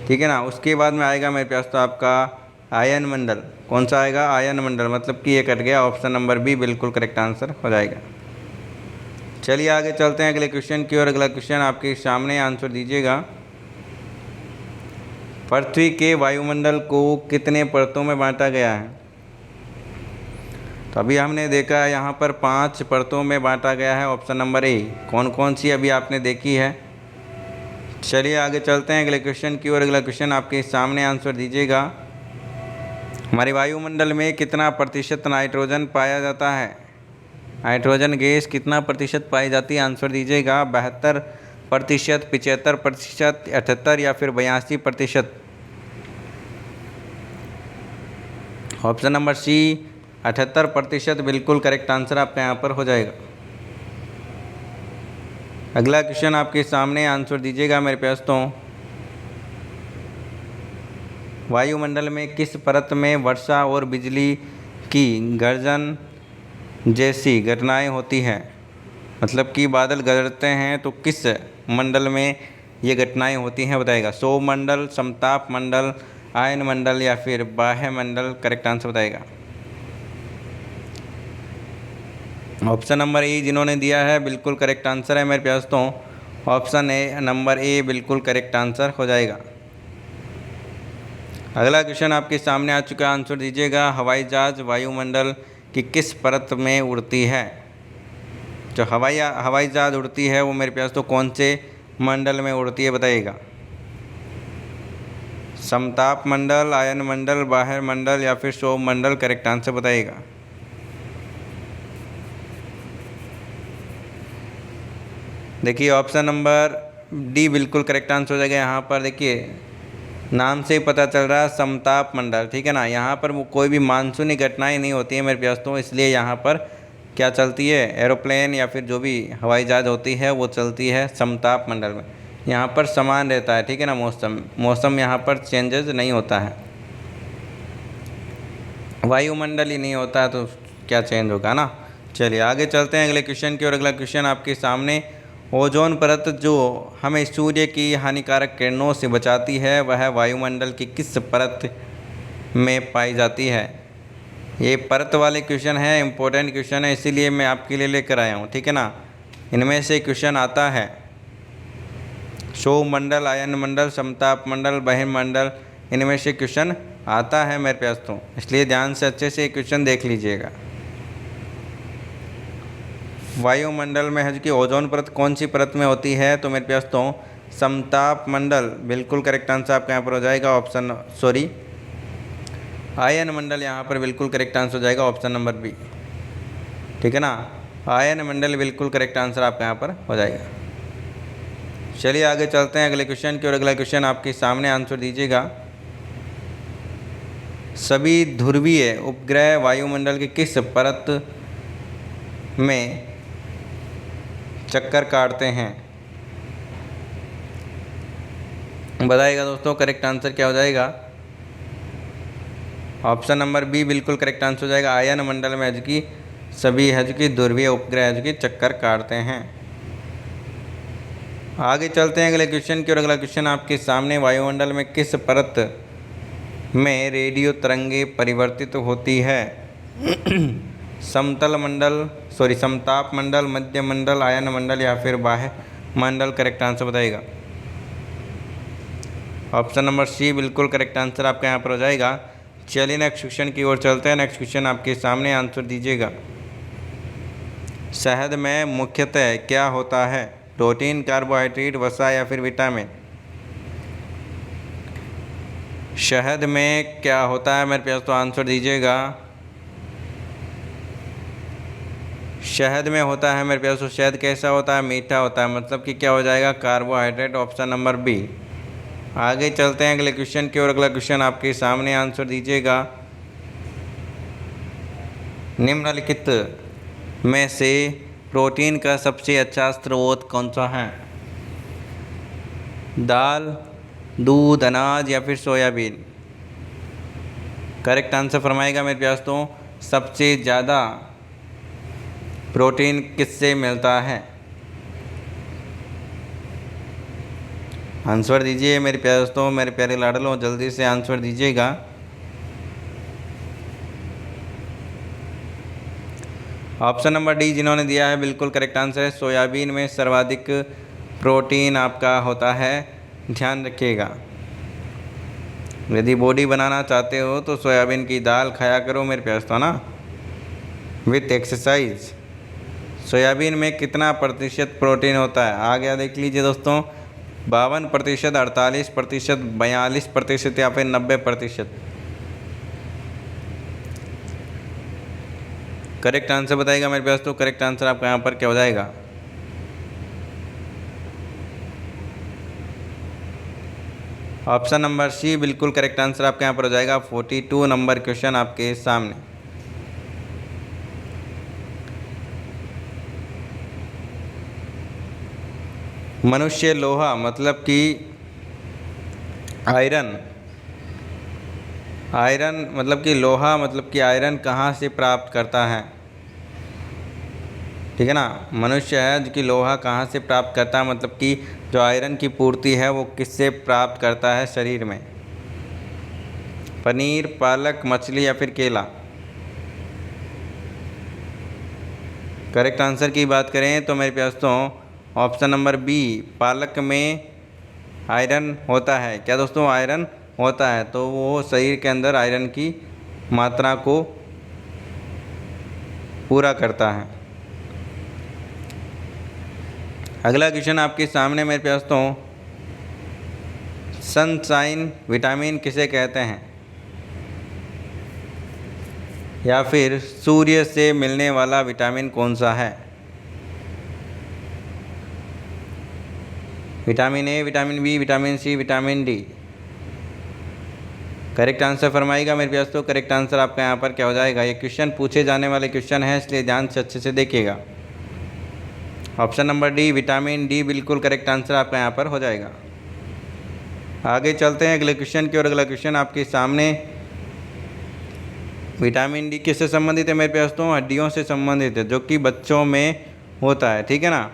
[SPEAKER 1] ठीक है ना। उसके बाद में आएगा मेरे प्यास तो आपका आयन मंडल। कौन सा आएगा? आयन मंडल, मतलब कि ये कट गया। ऑप्शन नंबर बी बिल्कुल करेक्ट आंसर हो जाएगा। चलिए आगे चलते हैं अगले क्वेश्चन की ओर। अगला क्वेश्चन आपके सामने, आंसर दीजिएगा। पृथ्वी के वायुमंडल को कितने परतों में बांटा गया है? तो अभी हमने देखा है यहाँ पर 5 परतों में बांटा गया है। ऑप्शन नंबर ए। कौन कौन सी अभी आपने देखी है? चलिए आगे चलते हैं अगले क्वेश्चन की ओर। अगला क्वेश्चन आपके सामने, आंसर दीजिएगा। हमारे वायुमंडल में कितना प्रतिशत नाइट्रोजन पाया जाता है? नाइट्रोजन गैस कितना प्रतिशत पाई जाती है? आंसर दीजिएगा। 72%, 75%, 78 या फिर 82%? ऑप्शन नंबर सी 78% बिल्कुल करेक्ट आंसर आपका यहाँ पर हो जाएगा। अगला क्वेश्चन आपके सामने, आंसर दीजिएगा मेरे दोस्तों। वायुमंडल में किस परत में वर्षा और बिजली की गर्जन जैसी घटनाएं होती हैं? मतलब कि बादल गरजते हैं तो किस मंडल में ये घटनाएं होती हैं बताएगा? सौरमंडल, समताप मंडल, आयन मंडल या फिर बाह्य मंडल? करेक्ट आंसर बताएगा। ऑप्शन नंबर ए जिन्होंने दिया है बिल्कुल करेक्ट आंसर है मेरे दोस्तों। ऑप्शन ए नंबर ए बिल्कुल करेक्ट आंसर हो जाएगा। अगला क्वेश्चन आपके सामने आ चुका है, आंसर दीजिएगा। हवाई जहाज वायुमंडल की किस परत में उड़ती है? जो हवाई जहाज उड़ती है वो मेरे पास तो कौन से मंडल में उड़ती है बताइएगा? समताप मंडल, आयन मंडल, बाह्य मंडल या फिर सौरमंडल? करेक्ट आंसर बताइएगा। देखिए ऑप्शन नंबर डी बिल्कुल करेक्ट आंसर हो जाएगा। यहाँ पर देखिए नाम से ही पता चल रहा है समताप मंडल, ठीक है ना। यहाँ पर वो कोई भी मानसूनी घटनाएं नहीं होती है मेरे दोस्तों, इसलिए यहाँ पर क्या चलती है? एरोप्लेन या फिर जो भी हवाई जहाज होती है वो चलती है समताप मंडल में। यहाँ पर समान रहता है, ठीक है ना। मौसम यहाँ पर चेंजेस नहीं होता है। वायुमंडल ही नहीं होता है तो क्या चेंज होगा ना। चलिए आगे चलते हैं अगले क्वेश्चन की ओर। अगला क्वेश्चन आपके सामने, ओजोन परत जो हमें सूर्य की हानिकारक किरणों से बचाती है वह वायुमंडल की किस परत में पाई जाती है? ये परत वाले क्वेश्चन है, इम्पोर्टेंट क्वेश्चन है, इसीलिए मैं आपके लिए लेकर आया हूँ, ठीक है ना। इनमें से क्वेश्चन आता है सौरमंडल, आयन मंडल, समताप मंडल, बहिर्मंडल, इनमें से क्वेश्चन आता है मेरे पास तो, इसलिए ध्यान से अच्छे से क्वेश्चन देख लीजिएगा। वायुमंडल में है कि ओजोन परत कौन सी परत में होती है? तो मेरे पास तो समताप मंडल बिल्कुल करेक्ट आंसर आपका यहाँ पर हो जाएगा। आयन मंडल यहाँ पर बिल्कुल करेक्ट आंसर हो जाएगा। ऑप्शन नंबर बी, ठीक है ना। आयन मंडल बिल्कुल करेक्ट आंसर आपका यहाँ पर हो जाएगा। चलिए आगे चलते हैं अगले क्वेश्चन की ओर। अगला क्वेश्चन आपके सामने, आंसर दीजिएगा। सभी ध्रुवीय उपग्रह वायुमंडल की किस परत में चक्कर काटते हैं? बताइएगा दोस्तों, करेक्ट आंसर क्या हो जाएगा? ऑप्शन नंबर बी बिल्कुल करेक्ट आंसर हो जाएगा। आयन मंडल में है कि सभी है कि ध्रुवीय उपग्रह है कि चक्कर काटते हैं। आगे चलते हैं अगले क्वेश्चन की ओर। अगला क्वेश्चन आपके सामने, वायुमंडल में किस परत में रेडियो तरंगें परिवर्तित होती है? समतल मंडल समताप मंडल, मध्य मंडल, आयन मंडल या फिर बाह्य मंडल? करेक्ट आंसर बताइएगा। ऑप्शन नंबर सी बिल्कुल करेक्ट आंसर आपका यहाँ पर हो जाएगा। चलिए नेक्स्ट क्वेश्चन की ओर चलते हैं। नेक्स्ट क्वेश्चन आपके सामने, आंसर दीजिएगा। शहद में मुख्यतः क्या होता है? प्रोटीन, कार्बोहाइड्रेट, वसा या फिर विटामिन? शहद में क्या होता है मेरे प्यास? तो आंसर दीजिएगा। शहद में होता है मेरे प्यास, तो शहद कैसा होता है? मीठा होता है, मतलब कि क्या हो जाएगा? Carbohydrate, option number B. आगे चलते हैं अगले क्वेश्चन की ओर। अगला क्वेश्चन आपके सामने, आंसर दीजिएगा। निम्नलिखित में से प्रोटीन का सबसे अच्छा स्रोत कौन सा है? दाल, दूध, अनाज या फिर सोयाबीन? करेक्ट आंसर फरमाएगा मेरे प्यास। तो सबसे ज़्यादा प्रोटीन किससे मिलता है? आंसर दीजिए मेरे प्यारे दोस्तों, मेरे प्यारे लाडलों, जल्दी से आंसर दीजिएगा। ऑप्शन नंबर डी जिन्होंने दिया है बिल्कुल करेक्ट आंसर है। सोयाबीन में सर्वाधिक प्रोटीन आपका होता है, ध्यान रखिएगा। यदि बॉडी बनाना चाहते हो तो सोयाबीन की दाल खाया करो मेरे प्यारे दोस्तों ना, विथ एक्सरसाइज। सोयाबीन में कितना प्रतिशत प्रोटीन होता है? आ गया, देख लीजिए दोस्तों। 52%, 48%, 42% या फिर 90%? करेक्ट आंसर बताइएगा मेरे पास। तो करेक्ट आंसर आपका यहाँ पर क्या हो जाएगा? ऑप्शन नंबर सी बिल्कुल करेक्ट आंसर आपका यहाँ पर हो जाएगा। 42 नंबर क्वेश्चन आपके सामने। मनुष्य लोहा मतलब कि आयरन मतलब कि लोहा मतलब कि आयरन कहाँ से प्राप्त करता है? ठीक है ना, मनुष्य है जो कि लोहा कहाँ से प्राप्त करता है, मतलब कि जो आयरन की पूर्ति है वो किससे प्राप्त करता है शरीर में? पनीर, पालक, मछली या फिर केला? करेक्ट आंसर की बात करें तो मेरे प्यास दोस्तों ऑप्शन नंबर बी, पालक में आयरन होता है। क्या दोस्तों? आयरन होता है, तो वो शरीर के अंदर आयरन की मात्रा को पूरा करता है। अगला क्वेश्चन आपके सामने मेरे प्यास दोस्तों, सनशाइन विटामिन किसे कहते हैं? या फिर सूर्य से मिलने वाला विटामिन कौन सा है? Vitamin A, vitamin B, vitamin C, vitamin D? Correct answer फरमाइएगा मेरे प्यास। तो करेक्ट आंसर आपका यहाँ पर क्या हो जाएगा? ये क्वेश्चन पूछे जाने वाले क्वेश्चन है, इसलिए ध्यान से अच्छे से देखिएगा। Option number D vitamin D बिल्कुल करेक्ट आंसर आपका यहाँ पर हो जाएगा। आगे चलते हैं अगले क्वेश्चन की ओर। अगला क्वेश्चन आपके सामने, विटामिन डी किससे संबंधित है मेरे प्यास? तो हड्डियों से संबंधित है, जो कि बच्चों में होता है, ठीक है ना।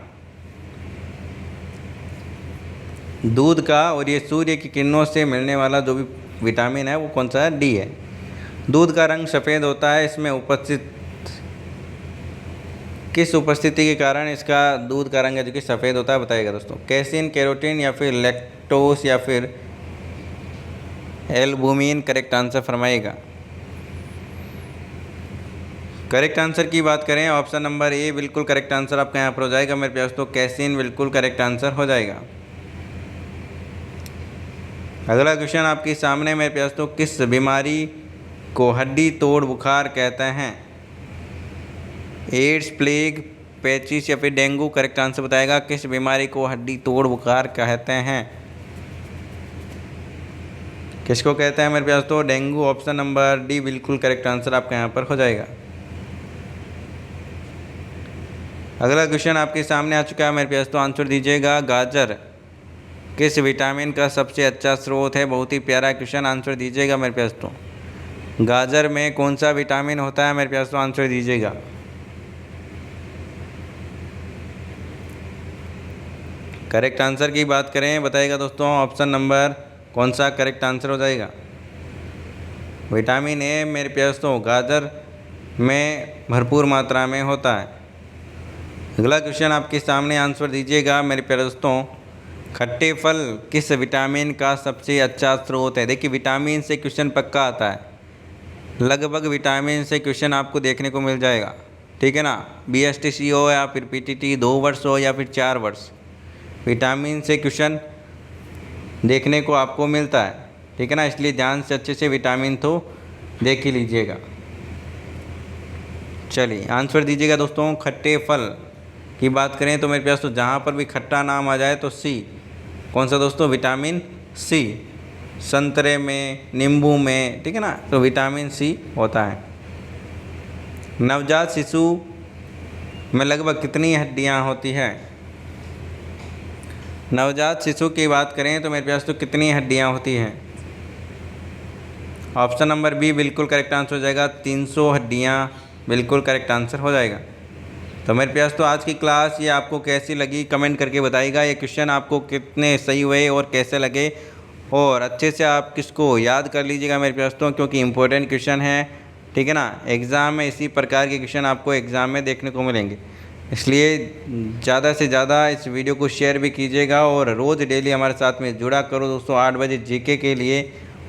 [SPEAKER 1] दूध का और ये सूर्य की किरणों से मिलने वाला जो भी विटामिन है वो कौन सा है? डी है। दूध का रंग सफ़ेद होता है, इसमें उपस्थित किस उपस्थिति के कारण इसका दूध का रंग है जो कि सफ़ेद होता है, बताइएगा दोस्तों। कैसीन, कैरोटीन या फिर लैक्टोस या फिर एल्बुमिन? करेक्ट आंसर फरमाइएगा। करेक्ट आंसर की बात करें, ऑप्शन नंबर ए बिल्कुल करेक्ट आंसर आपका यहाँ पर हो जाएगा मेरे प्यास। तो कैसीन बिल्कुल करेक्ट आंसर हो जाएगा। अगला क्वेश्चन आपके सामने मेरे प्यास। तो किस बीमारी को हड्डी तोड़ बुखार कहते हैं? एड्स, प्लेग, पेचिस या फिर डेंगू? करेक्ट आंसर बताएगा। किस बीमारी को हड्डी तोड़ बुखार कहते हैं? किसको कहते हैं मेरे प्यास? तो डेंगू, ऑप्शन नंबर डी बिल्कुल करेक्ट आंसर आपका यहाँ पर हो जाएगा। अगला क्वेश्चन आपके सामने आ चुका है मेरे प्यास। तो आंसर दीजिएगा। गाजर किस विटामिन का सबसे अच्छा स्रोत है? बहुत ही प्यारा क्वेश्चन, आंसर दीजिएगा मेरे प्यास। तो गाजर में कौन सा विटामिन होता है मेरे प्यास? तो आंसर दीजिएगा। करेक्ट आंसर की बात करें, बताइएगा दोस्तों। ऑप्शन नंबर कौन सा करेक्ट आंसर हो जाएगा? विटामिन ए मेरे प्यास। तो गाजर में भरपूर मात्रा में होता है। अगला क्वेश्चन आपके सामने आंसर दीजिएगा मेरे प्यारे दोस्तों। खट्टे फल किस विटामिन का सबसे अच्छा स्रोत है? देखिए विटामिन से क्वेश्चन पक्का आता है, लगभग विटामिन से क्वेश्चन आपको देखने को मिल जाएगा, ठीक है ना। BSTC हो या फिर PTT 2 वर्ष हो या फिर 4 वर्ष, विटामिन से क्वेश्चन देखने को आपको मिलता है, ठीक है ना। इसलिए ध्यान से अच्छे से विटामिन तो देख ही लीजिएगा। चलिए आंसर दीजिएगा दोस्तों। खट्टे फल की बात करें तो मेरे पास तो जहाँ पर भी खट्टा नाम आ जाए तो सी, कौन सा दोस्तों? Vitamin C. संतरे में, नींबू में, ठीक है ना, तो विटामिन सी होता है। नवजात शिशु में लगभग कितनी हड्डियाँ होती है? नवजात शिशु की बात करें तो मेरे पास तो कितनी हड्डियाँ होती हैं? ऑप्शन नंबर बी बिल्कुल करेक्ट आंसर हो जाएगा, 300 हड्डियाँ बिल्कुल करेक्ट आंसर हो जाएगा। तो मेरे प्यास तो आज की क्लास ये आपको कैसी लगी कमेंट करके बताइएगा। ये क्वेश्चन आपको कितने सही हुए और कैसे लगे, और अच्छे से आप किसको याद कर लीजिएगा मेरे प्यास तो, क्योंकि इम्पोर्टेंट क्वेश्चन है, ठीक है ना। एग्ज़ाम में इसी प्रकार के क्वेश्चन आपको एग्ज़ाम में देखने को मिलेंगे, इसलिए ज़्यादा से ज़्यादा इस वीडियो को शेयर भी कीजिएगा और रोज़ डेली हमारे साथ में जुड़ा करो दोस्तों। 8 बजे GK के लिए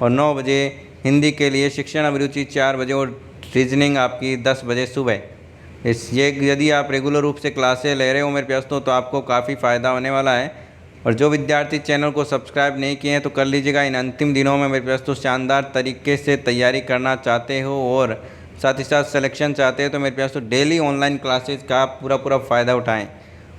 [SPEAKER 1] और 9 बजे हिंदी के लिए, शिक्षण अभिरुचि 4 बजे और रीजनिंग आपकी 10 बजे सुबह। ये यदि आप रेगुलर रूप से क्लासें ले रहे हो मेरे प्यास तो आपको काफ़ी फ़ायदा होने वाला है। और जो विद्यार्थी चैनल को सब्सक्राइब नहीं किए हैं तो कर लीजिएगा। इन अंतिम दिनों में मेरे प्यास तो शानदार तरीके से तैयारी करना चाहते हो और साथ ही साथ सिलेक्शन चाहते हो तो मेरे प्यास तो डेली ऑनलाइन क्लासेज का पूरा फ़ायदा उठाएँ।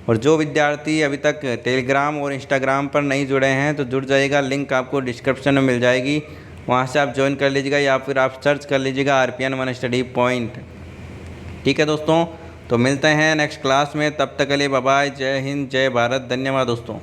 [SPEAKER 1] और जो विद्यार्थी अभी तक टेलीग्राम और इंस्टाग्राम पर नहीं जुड़े हैं तो जुड़ जाइएगा, लिंक आपको डिस्क्रिप्शन में मिल जाएगी, वहाँ से आप ज्वाइन कर लीजिएगा या फिर आप सर्च कर लीजिएगा RPN 1 स्टडी पॉइंट। ठीक है दोस्तों, तो मिलते हैं नेक्स्ट क्लास में, तब तक के लिए बाय बाय। जय हिंद, जय भारत, धन्यवाद दोस्तों।